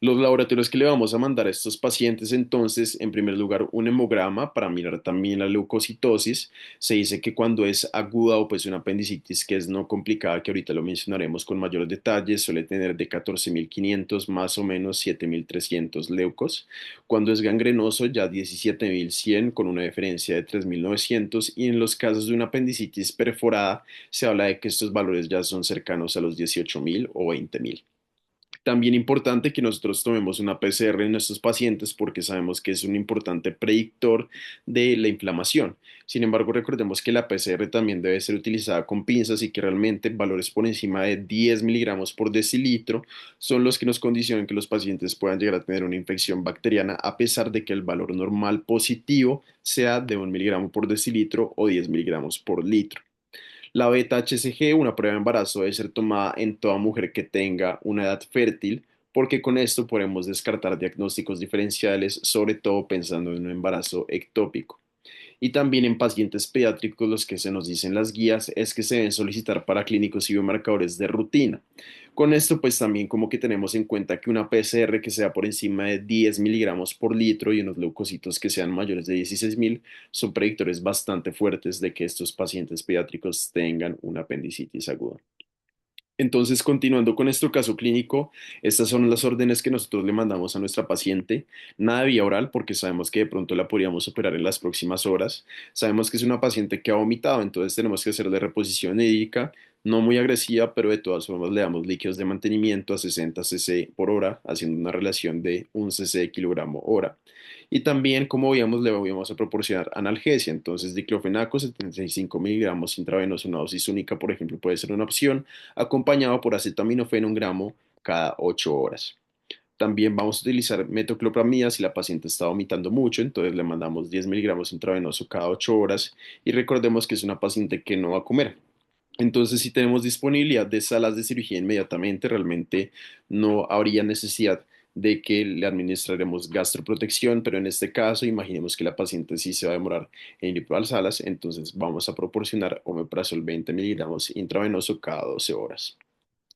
Los laboratorios que le vamos a mandar a estos pacientes, entonces, en primer lugar, un hemograma para mirar también la leucocitosis. Se dice que cuando es aguda o pues una apendicitis que es no complicada, que ahorita lo mencionaremos con mayores detalles, suele tener de 14.500 más o menos 7.300 leucos. Cuando es gangrenoso, ya 17.100 con una diferencia de 3.900 y en los casos de una apendicitis perforada, se habla de que estos valores ya son cercanos a los 18.000 o 20.000. También importante que nosotros tomemos una PCR en nuestros pacientes porque sabemos que es un importante predictor de la inflamación. Sin embargo, recordemos que la PCR también debe ser utilizada con pinzas y que realmente valores por encima de 10 miligramos por decilitro son los que nos condicionan que los pacientes puedan llegar a tener una infección bacteriana a pesar de que el valor normal positivo sea de 1 miligramo por decilitro o 10 miligramos por litro. La beta-HCG, una prueba de embarazo, debe ser tomada en toda mujer que tenga una edad fértil, porque con esto podemos descartar diagnósticos diferenciales, sobre todo pensando en un embarazo ectópico. Y también en pacientes pediátricos, los que se nos dicen las guías es que se deben solicitar para clínicos y biomarcadores de rutina. Con esto, pues también como que tenemos en cuenta que una PCR que sea por encima de 10 miligramos por litro y unos leucocitos que sean mayores de 16.000 son predictores bastante fuertes de que estos pacientes pediátricos tengan una apendicitis aguda. Entonces, continuando con nuestro caso clínico, estas son las órdenes que nosotros le mandamos a nuestra paciente. Nada de vía oral porque sabemos que de pronto la podríamos operar en las próximas horas. Sabemos que es una paciente que ha vomitado, entonces tenemos que hacerle reposición hídrica, no muy agresiva, pero de todas formas le damos líquidos de mantenimiento a 60 cc por hora, haciendo una relación de 1 cc kilogramo hora. Y también, como veíamos, le vamos a proporcionar analgesia. Entonces, diclofenaco, 75 miligramos intravenoso, una dosis única, por ejemplo, puede ser una opción, acompañado por acetaminofén 1 gramo cada 8 horas. También vamos a utilizar metoclopramida si la paciente está vomitando mucho, entonces le mandamos 10 miligramos intravenoso cada 8 horas y recordemos que es una paciente que no va a comer. Entonces, si tenemos disponibilidad de salas de cirugía inmediatamente, realmente no habría necesidad de que le administraremos gastroprotección, pero en este caso, imaginemos que la paciente sí se va a demorar en ir a las salas, entonces vamos a proporcionar omeprazol 20 miligramos intravenoso cada 12 horas.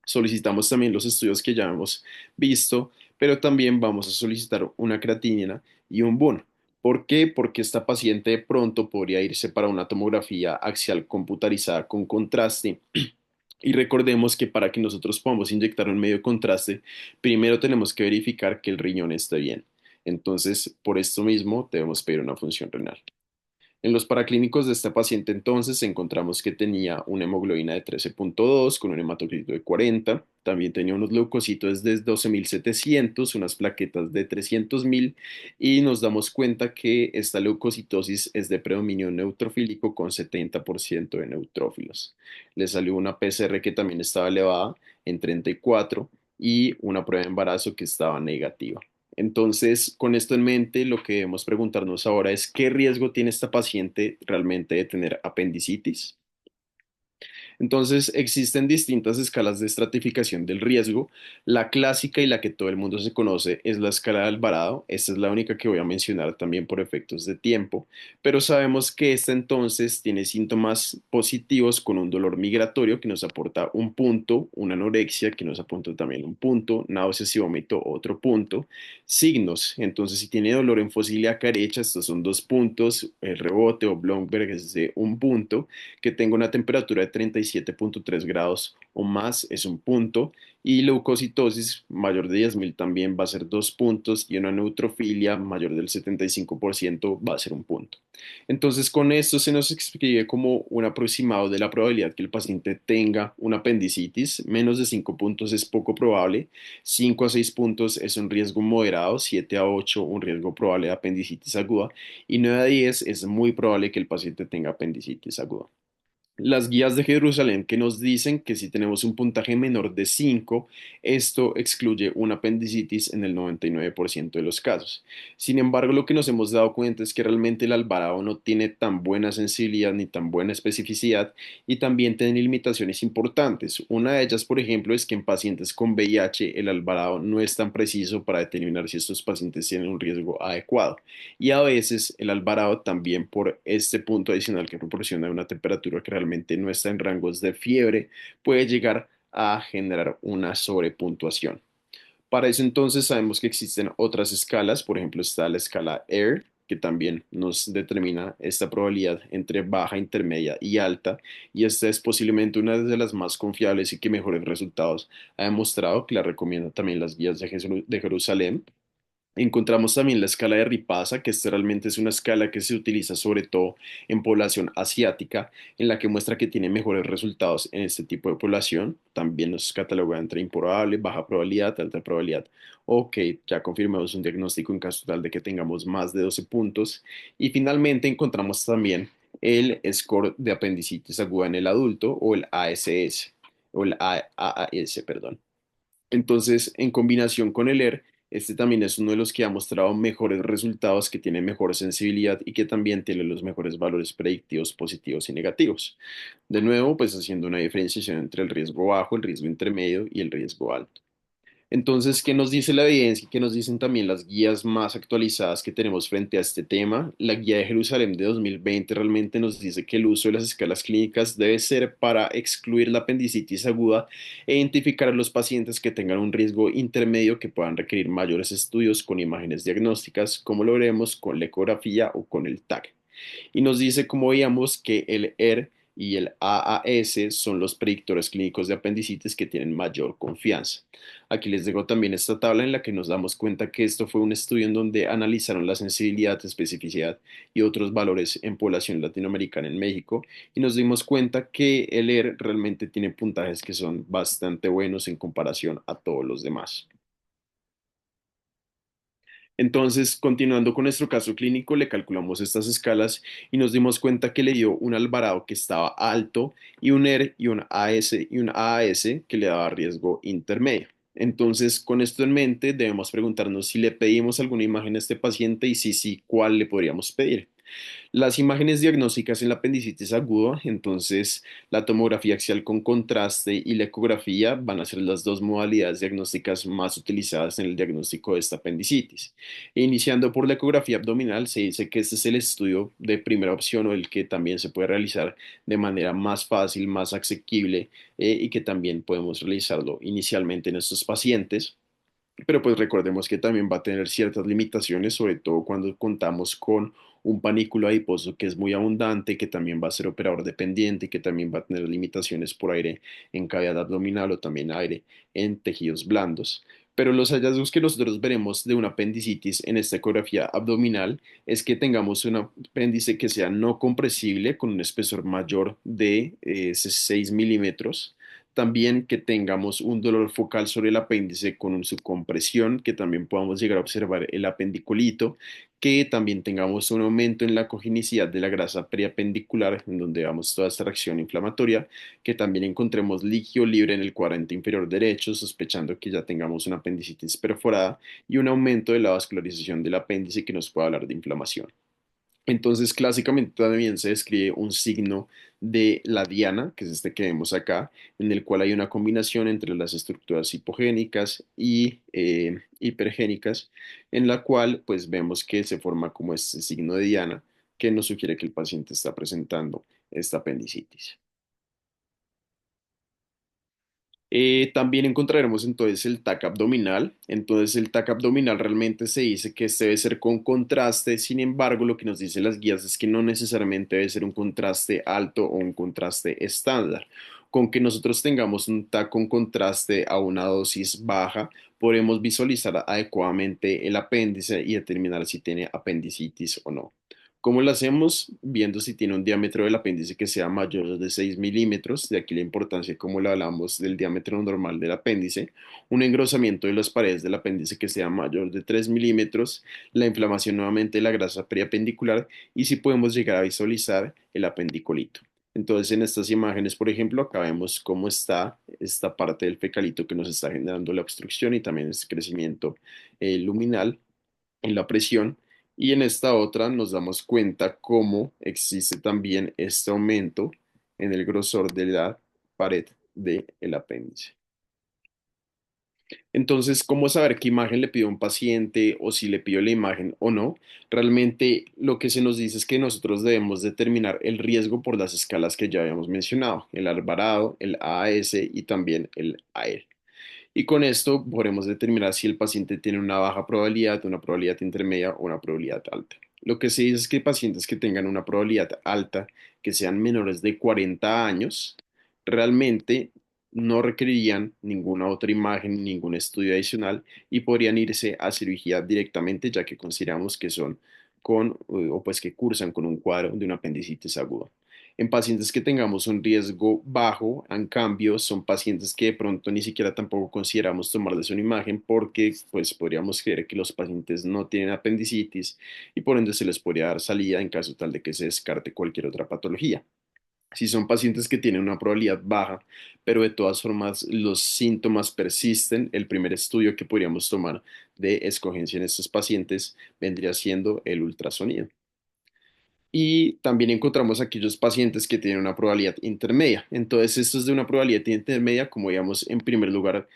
Solicitamos también los estudios que ya hemos visto, pero también vamos a solicitar una creatinina y un bono. ¿Por qué? Porque esta paciente de pronto podría irse para una tomografía axial computarizada con contraste Y recordemos que para que nosotros podamos inyectar un medio de contraste, primero tenemos que verificar que el riñón esté bien. Entonces, por esto mismo, debemos pedir una función renal. En los paraclínicos de esta paciente entonces encontramos que tenía una hemoglobina de 13,2 con un hematocrito de 40, también tenía unos leucocitos de 12.700, unas plaquetas de 300.000 y nos damos cuenta que esta leucocitosis es de predominio neutrofílico con 70% de neutrófilos. Le salió una PCR que también estaba elevada en 34 y una prueba de embarazo que estaba negativa. Entonces, con esto en mente, lo que debemos preguntarnos ahora es qué riesgo tiene esta paciente realmente de tener apendicitis. Entonces, existen distintas escalas de estratificación del riesgo. La clásica y la que todo el mundo se conoce es la escala de Alvarado. Esta es la única que voy a mencionar también por efectos de tiempo, pero sabemos que esta entonces tiene síntomas positivos con un dolor migratorio que nos aporta un punto, una anorexia que nos apunta también un punto, náuseas y vómito otro punto, signos. Entonces, si tiene dolor en fosilia derecha, estos son 2 puntos, el rebote o Blomberg es de un punto, que tenga una temperatura de 37,3 grados o más es un punto y leucocitosis mayor de 10.000 también va a ser 2 puntos y una neutrofilia mayor del 75% va a ser un punto. Entonces con esto se nos escribe como un aproximado de la probabilidad que el paciente tenga una apendicitis. Menos de 5 puntos es poco probable, 5 a 6 puntos es un riesgo moderado, 7 a 8 un riesgo probable de apendicitis aguda y 9 a 10 es muy probable que el paciente tenga apendicitis aguda. Las guías de Jerusalén que nos dicen que si tenemos un puntaje menor de 5, esto excluye una apendicitis en el 99% de los casos. Sin embargo, lo que nos hemos dado cuenta es que realmente el alvarado no tiene tan buena sensibilidad ni tan buena especificidad y también tiene limitaciones importantes. Una de ellas, por ejemplo, es que en pacientes con VIH el alvarado no es tan preciso para determinar si estos pacientes tienen un riesgo adecuado. Y a veces el alvarado también por este punto adicional que proporciona una temperatura que realmente no está en rangos de fiebre, puede llegar a generar una sobrepuntuación. Para eso entonces sabemos que existen otras escalas, por ejemplo está la escala AIR, que también nos determina esta probabilidad entre baja, intermedia y alta, y esta es posiblemente una de las más confiables y que mejores resultados ha demostrado, que la recomiendan también las guías de Jerusalén. Encontramos también la escala de Ripasa, que esta realmente es una escala que se utiliza sobre todo en población asiática, en la que muestra que tiene mejores resultados en este tipo de población. También nos cataloga entre improbable, baja probabilidad, alta probabilidad, o que ya confirmamos un diagnóstico en caso tal de que tengamos más de 12 puntos. Y finalmente encontramos también el score de apendicitis aguda en el adulto o el ASS, o el AAS, perdón. Entonces, en combinación con el ER, este también es uno de los que ha mostrado mejores resultados, que tiene mejor sensibilidad y que también tiene los mejores valores predictivos positivos y negativos. De nuevo, pues haciendo una diferenciación entre el riesgo bajo, el riesgo intermedio y el riesgo alto. Entonces, ¿qué nos dice la evidencia? ¿Qué nos dicen también las guías más actualizadas que tenemos frente a este tema? La guía de Jerusalén de 2020 realmente nos dice que el uso de las escalas clínicas debe ser para excluir la apendicitis aguda e identificar a los pacientes que tengan un riesgo intermedio que puedan requerir mayores estudios con imágenes diagnósticas, como lo veremos con la ecografía o con el TAC. Y nos dice, como veíamos, que el ER y el AAS son los predictores clínicos de apendicitis que tienen mayor confianza. Aquí les dejo también esta tabla en la que nos damos cuenta que esto fue un estudio en donde analizaron la sensibilidad, especificidad y otros valores en población latinoamericana en México y nos dimos cuenta que el ER realmente tiene puntajes que son bastante buenos en comparación a todos los demás. Entonces, continuando con nuestro caso clínico, le calculamos estas escalas y nos dimos cuenta que le dio un Alvarado que estaba alto y un ER y un AS y un AAS que le daba riesgo intermedio. Entonces, con esto en mente, debemos preguntarnos si le pedimos alguna imagen a este paciente y si sí, ¿cuál le podríamos pedir? Las imágenes diagnósticas en la apendicitis aguda, entonces la tomografía axial con contraste y la ecografía van a ser las dos modalidades diagnósticas más utilizadas en el diagnóstico de esta apendicitis. Iniciando por la ecografía abdominal, se dice que este es el estudio de primera opción o el que también se puede realizar de manera más fácil, más asequible y que también podemos realizarlo inicialmente en estos pacientes. Pero pues recordemos que también va a tener ciertas limitaciones, sobre todo cuando contamos con un panículo adiposo que es muy abundante, que también va a ser operador dependiente y que también va a tener limitaciones por aire en cavidad abdominal o también aire en tejidos blandos. Pero los hallazgos que nosotros veremos de una apendicitis en esta ecografía abdominal es que tengamos un apéndice que sea no compresible con un espesor mayor de 6 milímetros. También que tengamos un dolor focal sobre el apéndice con una subcompresión, que también podamos llegar a observar el apendiculito, que también tengamos un aumento en la cogenicidad de la grasa periapendicular, en donde vemos toda esta reacción inflamatoria, que también encontremos líquido libre en el cuadrante inferior derecho, sospechando que ya tengamos una apendicitis perforada, y un aumento de la vascularización del apéndice que nos puede hablar de inflamación. Entonces, clásicamente también se describe un signo de la diana, que es este que vemos acá, en el cual hay una combinación entre las estructuras hipogénicas y hipergénicas, en la cual pues vemos que se forma como este signo de diana que nos sugiere que el paciente está presentando esta apendicitis. También encontraremos entonces el TAC abdominal. Entonces el TAC abdominal realmente se dice que este debe ser con contraste. Sin embargo, lo que nos dicen las guías es que no necesariamente debe ser un contraste alto o un contraste estándar. Con que nosotros tengamos un TAC con contraste a una dosis baja, podremos visualizar adecuadamente el apéndice y determinar si tiene apendicitis o no. ¿Cómo lo hacemos? Viendo si tiene un diámetro del apéndice que sea mayor de 6 milímetros, de aquí la importancia, como lo hablamos, del diámetro normal del apéndice, un engrosamiento de las paredes del apéndice que sea mayor de 3 milímetros, la inflamación nuevamente de la grasa periapendicular y si podemos llegar a visualizar el apendiculito. Entonces, en estas imágenes, por ejemplo, acá vemos cómo está esta parte del fecalito que nos está generando la obstrucción y también este crecimiento luminal en la presión. Y en esta otra nos damos cuenta cómo existe también este aumento en el grosor de la pared del apéndice. Entonces, ¿cómo saber qué imagen le pido a un paciente o si le pido la imagen o no? Realmente lo que se nos dice es que nosotros debemos determinar el riesgo por las escalas que ya habíamos mencionado, el Alvarado, el AAS y también el AEL. Y con esto podremos determinar si el paciente tiene una baja probabilidad, una probabilidad intermedia o una probabilidad alta. Lo que se dice es que pacientes que tengan una probabilidad alta, que sean menores de 40 años, realmente no requerirían ninguna otra imagen, ningún estudio adicional y podrían irse a cirugía directamente, ya que consideramos que son o pues que cursan con un cuadro de una apendicitis aguda. En pacientes que tengamos un riesgo bajo, en cambio, son pacientes que de pronto ni siquiera tampoco consideramos tomarles una imagen porque pues podríamos creer que los pacientes no tienen apendicitis y por ende se les podría dar salida en caso tal de que se descarte cualquier otra patología. Si son pacientes que tienen una probabilidad baja, pero de todas formas los síntomas persisten, el primer estudio que podríamos tomar de escogencia en estos pacientes vendría siendo el ultrasonido. Y también encontramos aquellos pacientes que tienen una probabilidad intermedia. Entonces, estos de una probabilidad intermedia, como digamos, en primer lugar,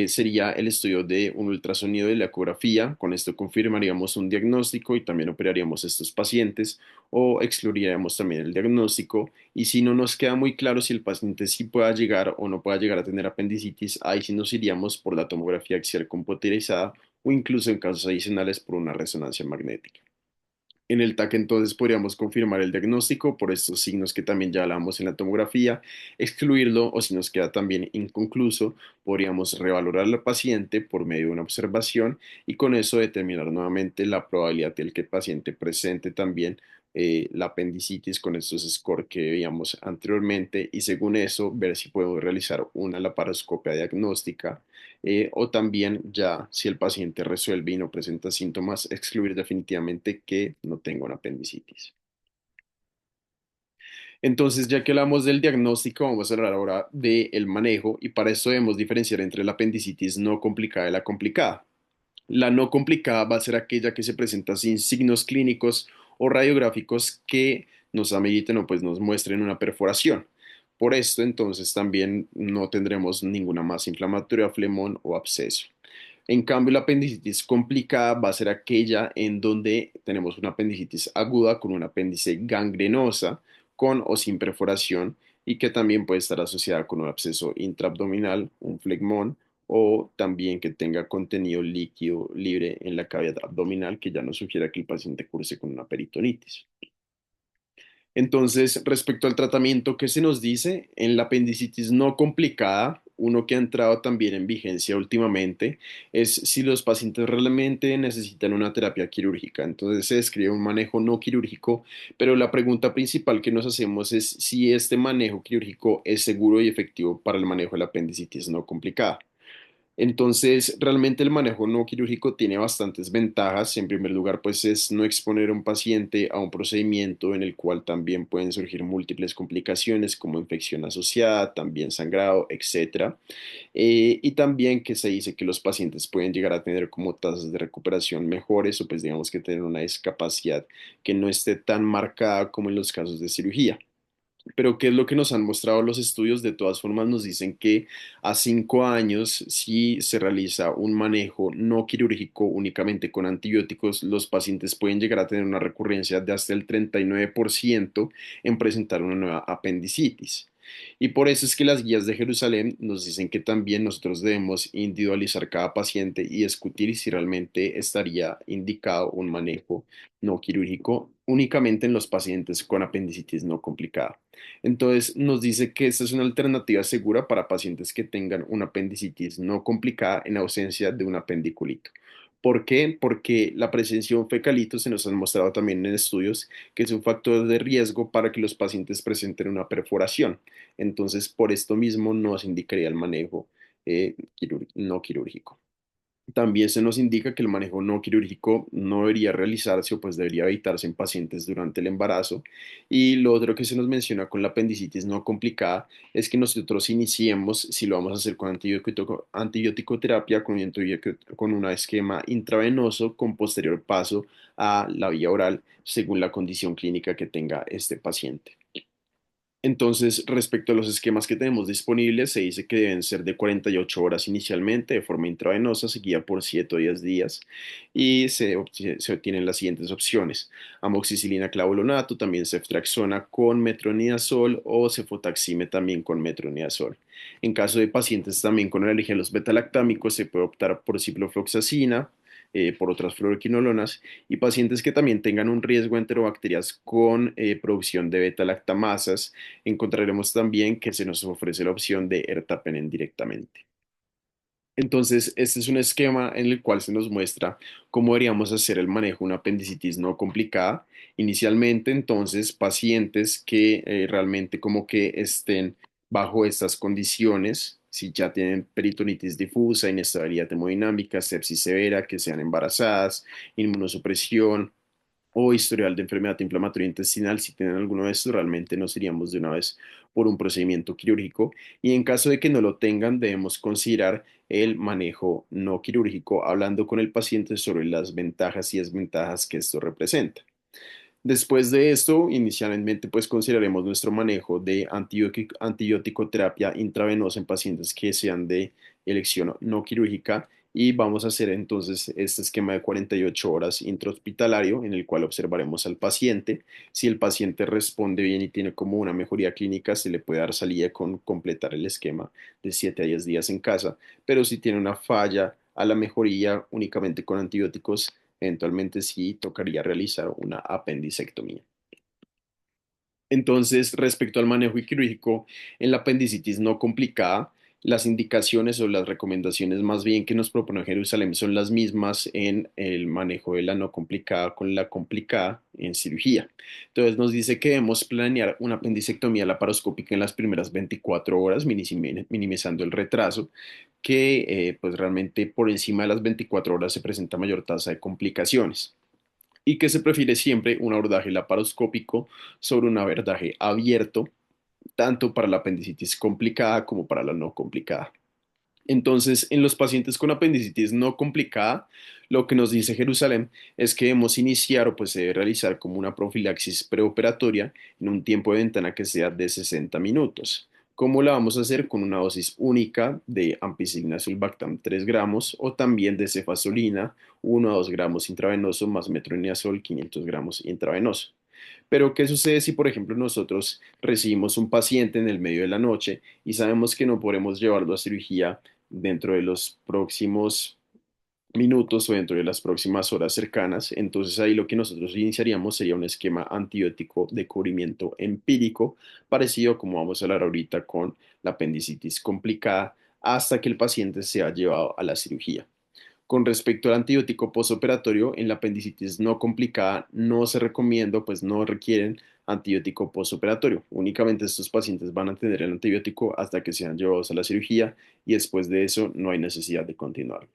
sería el estudio de un ultrasonido de la ecografía. Con esto confirmaríamos un diagnóstico y también operaríamos estos pacientes o excluiríamos también el diagnóstico. Y si no nos queda muy claro si el paciente sí pueda llegar o no pueda llegar a tener apendicitis, ahí sí nos iríamos por la tomografía axial computerizada o incluso en casos adicionales por una resonancia magnética. En el TAC entonces podríamos confirmar el diagnóstico por estos signos que también ya hablamos en la tomografía, excluirlo o si nos queda también inconcluso, podríamos revalorar al paciente por medio de una observación y con eso determinar nuevamente la probabilidad de que el paciente presente también la apendicitis con estos scores que veíamos anteriormente y según eso ver si podemos realizar una laparoscopia diagnóstica o también ya si el paciente resuelve y no presenta síntomas, excluir definitivamente que no tenga una apendicitis. Entonces, ya que hablamos del diagnóstico, vamos a hablar ahora del manejo y para eso debemos diferenciar entre la apendicitis no complicada y la complicada. La no complicada va a ser aquella que se presenta sin signos clínicos o radiográficos que nos ameriten o pues nos muestren una perforación. Por esto, entonces, también no tendremos ninguna masa inflamatoria, flemón o absceso. En cambio, la apendicitis complicada va a ser aquella en donde tenemos una apendicitis aguda con un apéndice gangrenosa, con o sin perforación y que también puede estar asociada con un absceso intraabdominal, un flegmón o también que tenga contenido líquido libre en la cavidad abdominal, que ya nos sugiera que el paciente curse con una peritonitis. Entonces, respecto al tratamiento, ¿qué se nos dice? En la apendicitis no complicada, uno que ha entrado también en vigencia últimamente, es si los pacientes realmente necesitan una terapia quirúrgica. Entonces se describe un manejo no quirúrgico, pero la pregunta principal que nos hacemos es si este manejo quirúrgico es seguro y efectivo para el manejo de la apendicitis no complicada. Entonces, realmente el manejo no quirúrgico tiene bastantes ventajas. En primer lugar, pues es no exponer a un paciente a un procedimiento en el cual también pueden surgir múltiples complicaciones como infección asociada, también sangrado, etcétera. Y también que se dice que los pacientes pueden llegar a tener como tasas de recuperación mejores o pues digamos que tener una discapacidad que no esté tan marcada como en los casos de cirugía. Pero ¿qué es lo que nos han mostrado los estudios? De todas formas, nos dicen que a 5 años, si se realiza un manejo no quirúrgico únicamente con antibióticos, los pacientes pueden llegar a tener una recurrencia de hasta el 39% en presentar una nueva apendicitis. Y por eso es que las guías de Jerusalén nos dicen que también nosotros debemos individualizar cada paciente y discutir si realmente estaría indicado un manejo no quirúrgico únicamente en los pacientes con apendicitis no complicada. Entonces, nos dice que esta es una alternativa segura para pacientes que tengan una apendicitis no complicada en ausencia de un apendiculito. ¿Por qué? Porque la presencia de un fecalito se nos ha mostrado también en estudios que es un factor de riesgo para que los pacientes presenten una perforación. Entonces, por esto mismo nos indicaría el manejo no quirúrgico. También se nos indica que el manejo no quirúrgico no debería realizarse o pues debería evitarse en pacientes durante el embarazo. Y lo otro que se nos menciona con la apendicitis no complicada es que nosotros iniciemos, si lo vamos a hacer con antibiótico terapia, con un esquema intravenoso con posterior paso a la vía oral según la condición clínica que tenga este paciente. Entonces, respecto a los esquemas que tenemos disponibles, se dice que deben ser de 48 horas inicialmente de forma intravenosa, seguida por 7 o 10 días, y se obtienen las siguientes opciones: amoxicilina clavulonato, también ceftriaxona con metronidazol o cefotaxime también con metronidazol. En caso de pacientes también con alergia a los betalactámicos, se puede optar por ciprofloxacina, por otras fluoroquinolonas, y pacientes que también tengan un riesgo de enterobacterias con producción de beta-lactamasas, encontraremos también que se nos ofrece la opción de ertapenem directamente. Entonces, este es un esquema en el cual se nos muestra cómo deberíamos hacer el manejo de una apendicitis no complicada. Inicialmente, entonces, pacientes que realmente como que estén bajo estas condiciones, si ya tienen peritonitis difusa, inestabilidad hemodinámica, sepsis severa, que sean embarazadas, inmunosupresión, o historial de enfermedad inflamatoria intestinal. Si tienen alguno de estos, realmente nos iríamos de una vez por un procedimiento quirúrgico. Y en caso de que no lo tengan, debemos considerar el manejo no quirúrgico, hablando con el paciente sobre las ventajas y desventajas que esto representa. Después de esto, inicialmente pues consideraremos nuestro manejo de antibiótico terapia intravenosa en pacientes que sean de elección no quirúrgica, y vamos a hacer entonces este esquema de 48 horas intrahospitalario en el cual observaremos al paciente. Si el paciente responde bien y tiene como una mejoría clínica, se le puede dar salida con completar el esquema de 7 a 10 días en casa, pero si tiene una falla a la mejoría únicamente con antibióticos, eventualmente sí tocaría realizar una apendicectomía. Entonces, respecto al manejo quirúrgico en la apendicitis no complicada, las indicaciones o las recomendaciones más bien que nos propone Jerusalén son las mismas en el manejo de la no complicada con la complicada en cirugía. Entonces nos dice que debemos planear una apendicectomía laparoscópica en las primeras 24 horas, minimizando el retraso, que pues realmente por encima de las 24 horas se presenta mayor tasa de complicaciones, y que se prefiere siempre un abordaje laparoscópico sobre un abordaje abierto, tanto para la apendicitis complicada como para la no complicada. Entonces, en los pacientes con apendicitis no complicada, lo que nos dice Jerusalén es que debemos iniciar o pues se debe realizar como una profilaxis preoperatoria en un tiempo de ventana que sea de 60 minutos. ¿Cómo la vamos a hacer? Con una dosis única de ampicilina sulbactam 3 gramos o también de cefazolina 1 a 2 gramos intravenoso más metronidazol 500 gramos intravenoso. Pero, ¿qué sucede si, por ejemplo, nosotros recibimos un paciente en el medio de la noche y sabemos que no podemos llevarlo a cirugía dentro de los próximos minutos o dentro de las próximas horas cercanas. Entonces ahí lo que nosotros iniciaríamos sería un esquema antibiótico de cubrimiento empírico, parecido como vamos a hablar ahorita con la apendicitis complicada, hasta que el paciente sea llevado a la cirugía. Con respecto al antibiótico postoperatorio, en la apendicitis no complicada no se recomienda, pues no requieren antibiótico postoperatorio. Únicamente estos pacientes van a tener el antibiótico hasta que sean llevados a la cirugía y después de eso no hay necesidad de continuar.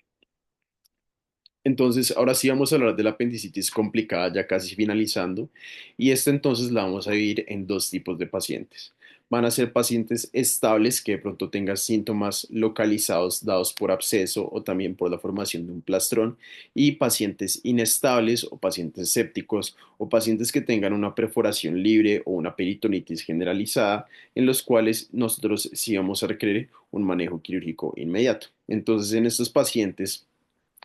Entonces, ahora sí vamos a hablar de la apendicitis complicada, ya casi finalizando, y esta entonces la vamos a dividir en dos tipos de pacientes. Van a ser pacientes estables que de pronto tengan síntomas localizados dados por absceso o también por la formación de un plastrón, y pacientes inestables o pacientes sépticos o pacientes que tengan una perforación libre o una peritonitis generalizada, en los cuales nosotros sí vamos a requerir un manejo quirúrgico inmediato. Entonces, en estos pacientes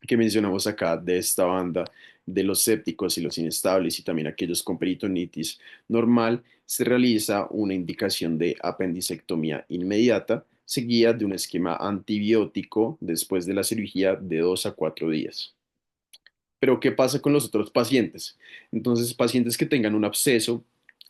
que mencionamos acá de esta banda de los sépticos y los inestables y también aquellos con peritonitis normal, se realiza una indicación de apendicectomía inmediata seguida de un esquema antibiótico después de la cirugía de 2 a 4 días. Pero, ¿qué pasa con los otros pacientes? Entonces, pacientes que tengan un absceso,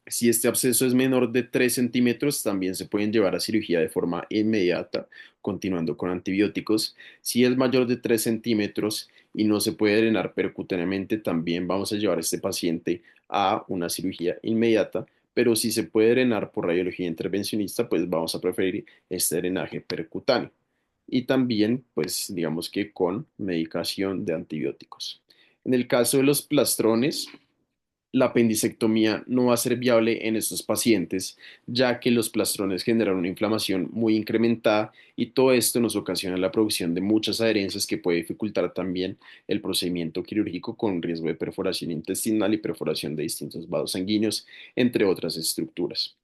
si este absceso es menor de 3 centímetros, también se pueden llevar a cirugía de forma inmediata, continuando con antibióticos. Si es mayor de 3 centímetros y no se puede drenar percutáneamente, también vamos a llevar a este paciente a una cirugía inmediata. Pero si se puede drenar por radiología intervencionista, pues vamos a preferir este drenaje percutáneo. Y también, pues digamos que con medicación de antibióticos. En el caso de los plastrones, la apendicectomía no va a ser viable en estos pacientes, ya que los plastrones generan una inflamación muy incrementada y todo esto nos ocasiona la producción de muchas adherencias que puede dificultar también el procedimiento quirúrgico con riesgo de perforación intestinal y perforación de distintos vasos sanguíneos, entre otras estructuras.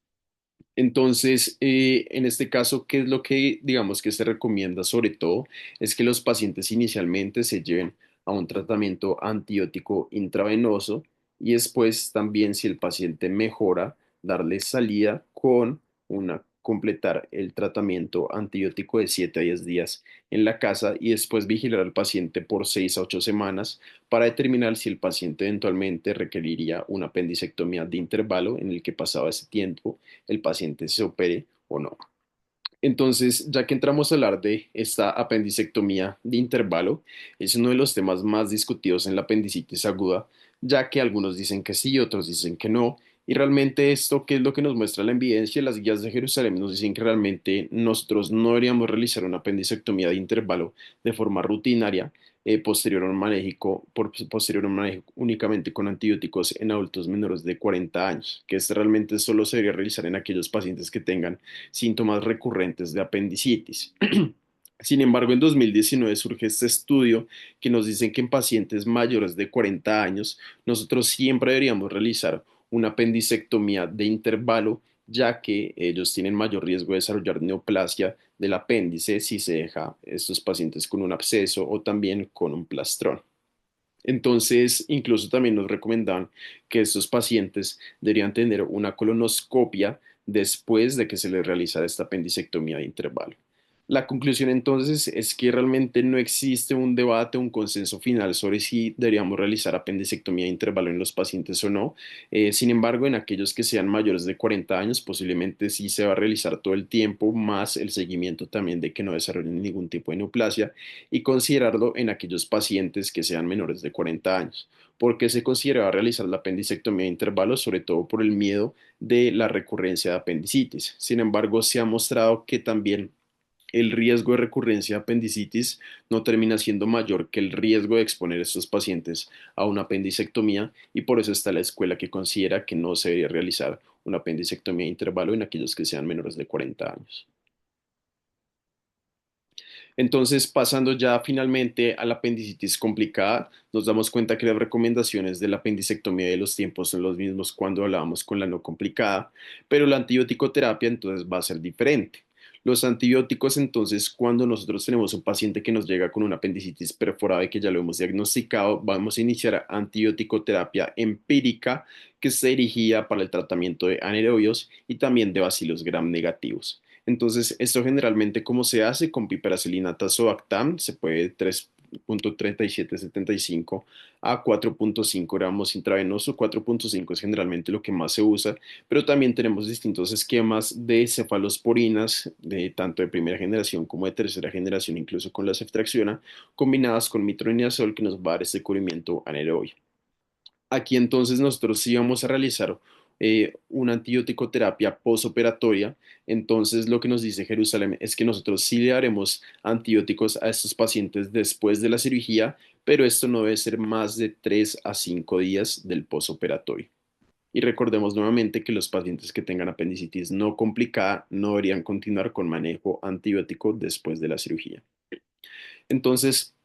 Entonces, en este caso, ¿qué es lo que digamos que se recomienda sobre todo? Es que los pacientes inicialmente se lleven a un tratamiento antibiótico intravenoso y después también si el paciente mejora, darle salida con completar el tratamiento antibiótico de 7 a 10 días en la casa y después vigilar al paciente por 6 a 8 semanas para determinar si el paciente eventualmente requeriría una apendicectomía de intervalo en el que pasaba ese tiempo el paciente se opere o no. Entonces, ya que entramos a hablar de esta apendicectomía de intervalo, es uno de los temas más discutidos en la apendicitis aguda, ya que algunos dicen que sí, otros dicen que no. Y realmente esto, ¿qué es lo que nos muestra la evidencia? Las guías de Jerusalén nos dicen que realmente nosotros no deberíamos realizar una apendicectomía de intervalo de forma rutinaria, posterior a un manejo únicamente con antibióticos en adultos menores de 40 años, que este realmente solo se debería realizar en aquellos pacientes que tengan síntomas recurrentes de apendicitis. Sin embargo, en 2019 surge este estudio que nos dice que en pacientes mayores de 40 años nosotros siempre deberíamos realizar una apendicectomía de intervalo, ya que ellos tienen mayor riesgo de desarrollar neoplasia del apéndice si se deja a estos pacientes con un absceso o también con un plastrón. Entonces, incluso también nos recomendaban que estos pacientes deberían tener una colonoscopia después de que se les realizara esta apendicectomía de intervalo. La conclusión entonces es que realmente no existe un debate, un consenso final sobre si deberíamos realizar apendicectomía de intervalo en los pacientes o no. Sin embargo, en aquellos que sean mayores de 40 años, posiblemente sí se va a realizar todo el tiempo, más el seguimiento también de que no desarrollen ningún tipo de neoplasia y considerarlo en aquellos pacientes que sean menores de 40 años. ¿Por qué se considera realizar la apendicectomía de intervalo? Sobre todo por el miedo de la recurrencia de apendicitis. Sin embargo, se ha mostrado que también el riesgo de recurrencia de apendicitis no termina siendo mayor que el riesgo de exponer a estos pacientes a una apendicectomía y por eso está la escuela que considera que no se debería realizar una apendicectomía de intervalo en aquellos que sean menores de 40 años. Entonces, pasando ya finalmente a la apendicitis complicada, nos damos cuenta que las recomendaciones de la apendicectomía de los tiempos son los mismos cuando hablábamos con la no complicada, pero la antibiótico-terapia entonces va a ser diferente. Los antibióticos, entonces, cuando nosotros tenemos un paciente que nos llega con una apendicitis perforada y que ya lo hemos diagnosticado, vamos a iniciar antibiótico-terapia empírica que se dirigía para el tratamiento de anaerobios y también de bacilos gram negativos. Entonces, esto generalmente, ¿cómo se hace? Con piperacilina tazobactam, se puede 3,3775 a 4,5 gramos intravenoso. 4,5 es generalmente lo que más se usa, pero también tenemos distintos esquemas de cefalosporinas, de tanto de primera generación como de tercera generación, incluso con la ceftriaxona, combinadas con metronidazol, que nos va a dar este cubrimiento anaerobio. Aquí entonces nosotros sí vamos a realizar una antibiótico terapia posoperatoria. Entonces lo que nos dice Jerusalén es que nosotros sí le daremos antibióticos a estos pacientes después de la cirugía, pero esto no debe ser más de 3 a 5 días del posoperatorio. Y recordemos nuevamente que los pacientes que tengan apendicitis no complicada no deberían continuar con manejo antibiótico después de la cirugía. Entonces,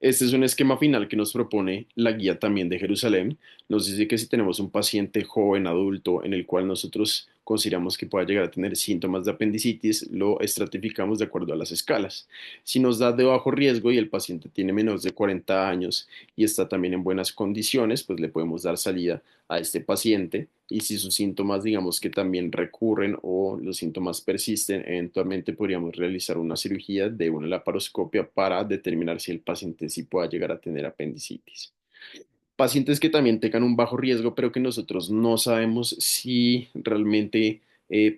este es un esquema final que nos propone la guía también de Jerusalén. Nos dice que si tenemos un paciente joven, adulto, en el cual nosotros consideramos que pueda llegar a tener síntomas de apendicitis, lo estratificamos de acuerdo a las escalas. Si nos da de bajo riesgo y el paciente tiene menos de 40 años y está también en buenas condiciones, pues le podemos dar salida a este paciente. Y si sus síntomas, digamos que también recurren o los síntomas persisten, eventualmente podríamos realizar una cirugía de una laparoscopia para determinar si el paciente sí pueda llegar a tener apendicitis. Pacientes que también tengan un bajo riesgo, pero que nosotros no sabemos si realmente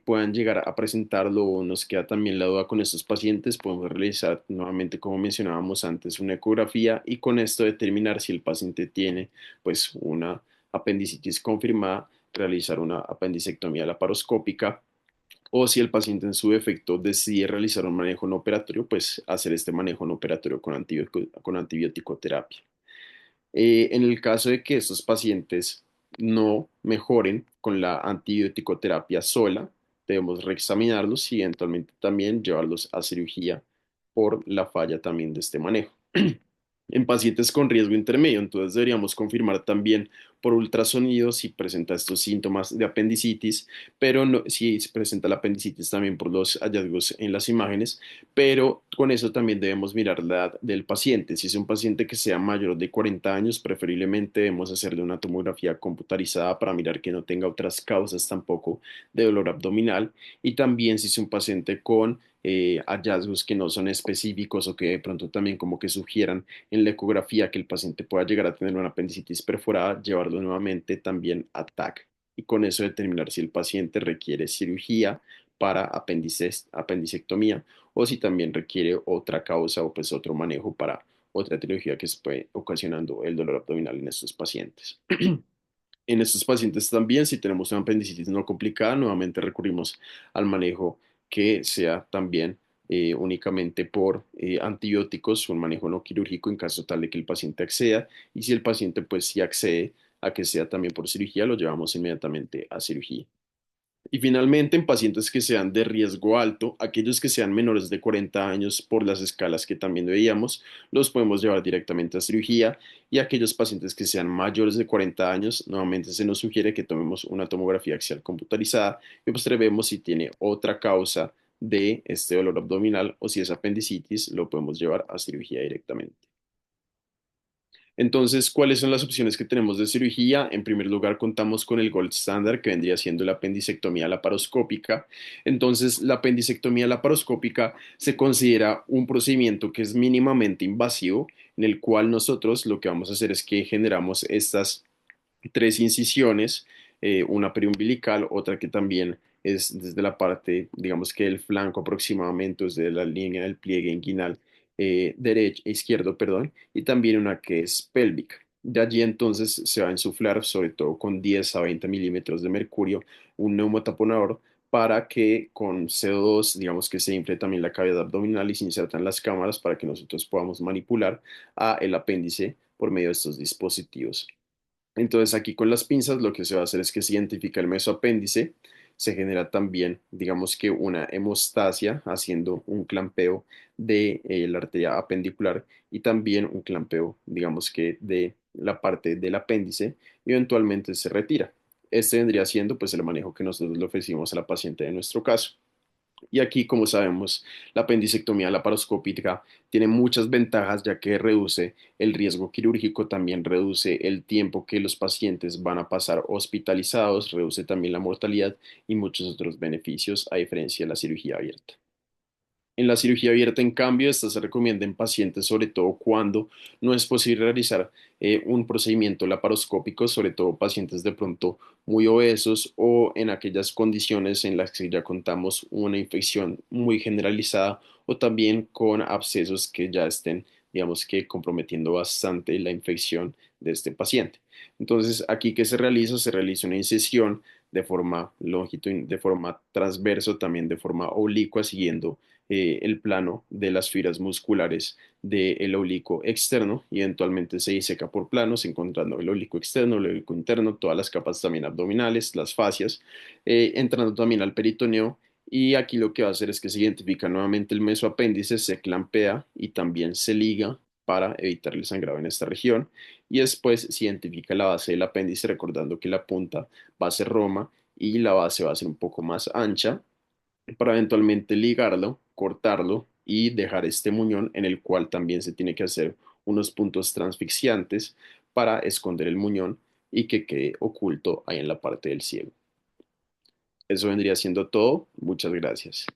puedan llegar a presentarlo, o nos queda también la duda con estos pacientes, podemos realizar nuevamente, como mencionábamos antes, una ecografía y con esto determinar si el paciente tiene pues una apendicitis confirmada, realizar una apendicectomía laparoscópica, o si el paciente en su defecto decide realizar un manejo no operatorio, pues hacer este manejo no operatorio con antibiótico terapia. En el caso de que estos pacientes no mejoren con la antibiótico terapia sola, debemos reexaminarlos y eventualmente también llevarlos a cirugía por la falla también de este manejo. En pacientes con riesgo intermedio, entonces deberíamos confirmar también por ultrasonido si presenta estos síntomas de apendicitis, pero no, si se presenta la apendicitis también por los hallazgos en las imágenes, pero con eso también debemos mirar la edad del paciente. Si es un paciente que sea mayor de 40 años, preferiblemente debemos hacerle una tomografía computarizada para mirar que no tenga otras causas tampoco de dolor abdominal, y también si es un paciente con hallazgos que no son específicos o que de pronto también como que sugieran en la ecografía que el paciente pueda llegar a tener una apendicitis perforada, llevarlo nuevamente también a TAC y con eso determinar si el paciente requiere cirugía para apendicectomía o si también requiere otra causa o pues otro manejo para otra etiología que esté ocasionando el dolor abdominal en estos pacientes. En estos pacientes también, si tenemos una apendicitis no complicada, nuevamente recurrimos al manejo que sea también únicamente por antibióticos, un manejo no quirúrgico en caso tal de que el paciente acceda, y si el paciente pues sí accede a que sea también por cirugía, lo llevamos inmediatamente a cirugía. Y finalmente, en pacientes que sean de riesgo alto, aquellos que sean menores de 40 años por las escalas que también veíamos, los podemos llevar directamente a cirugía. Y aquellos pacientes que sean mayores de 40 años, nuevamente se nos sugiere que tomemos una tomografía axial computarizada y observemos si tiene otra causa de este dolor abdominal o si es apendicitis, lo podemos llevar a cirugía directamente. Entonces, ¿cuáles son las opciones que tenemos de cirugía? En primer lugar, contamos con el gold standard, que vendría siendo la apendicectomía laparoscópica. Entonces, la apendicectomía laparoscópica se considera un procedimiento que es mínimamente invasivo, en el cual nosotros lo que vamos a hacer es que generamos estas tres incisiones, una periumbilical, otra que también es desde la parte, digamos que del flanco aproximadamente, desde la línea del pliegue inguinal derecho, izquierdo, perdón, y también una que es pélvica. De allí entonces se va a insuflar, sobre todo con 10 a 20 milímetros de mercurio, un neumotaponador para que con CO2, digamos que se infle también la cavidad abdominal y se insertan las cámaras para que nosotros podamos manipular a el apéndice por medio de estos dispositivos. Entonces aquí con las pinzas lo que se va a hacer es que se identifica el mesoapéndice, se genera también, digamos que una hemostasia haciendo un clampeo de la arteria apendicular y también un clampeo, digamos que de la parte del apéndice y eventualmente se retira. Este vendría siendo pues el manejo que nosotros le ofrecimos a la paciente de nuestro caso. Y aquí, como sabemos, la apendicectomía laparoscópica tiene muchas ventajas ya que reduce el riesgo quirúrgico, también reduce el tiempo que los pacientes van a pasar hospitalizados, reduce también la mortalidad y muchos otros beneficios a diferencia de la cirugía abierta. En la cirugía abierta, en cambio, esta se recomienda en pacientes, sobre todo cuando no es posible realizar un procedimiento laparoscópico, sobre todo pacientes de pronto muy obesos o en aquellas condiciones en las que ya contamos una infección muy generalizada o también con abscesos que ya estén, digamos que comprometiendo bastante la infección de este paciente. Entonces, aquí que se realiza, se realiza una incisión de forma longitudinal, de forma transverso, también de forma oblicua, siguiendo el plano de las fibras musculares del oblicuo externo y eventualmente se diseca por planos, encontrando el oblicuo externo, el oblicuo interno, todas las capas también abdominales, las fascias, entrando también al peritoneo. Y aquí lo que va a hacer es que se identifica nuevamente el mesoapéndice, se clampea y también se liga para evitar el sangrado en esta región. Y después se identifica la base del apéndice, recordando que la punta va a ser Roma y la base va a ser un poco más ancha para eventualmente ligarlo, cortarlo y dejar este muñón en el cual también se tiene que hacer unos puntos transfixiantes para esconder el muñón y que quede oculto ahí en la parte del ciego. Eso vendría siendo todo. Muchas gracias.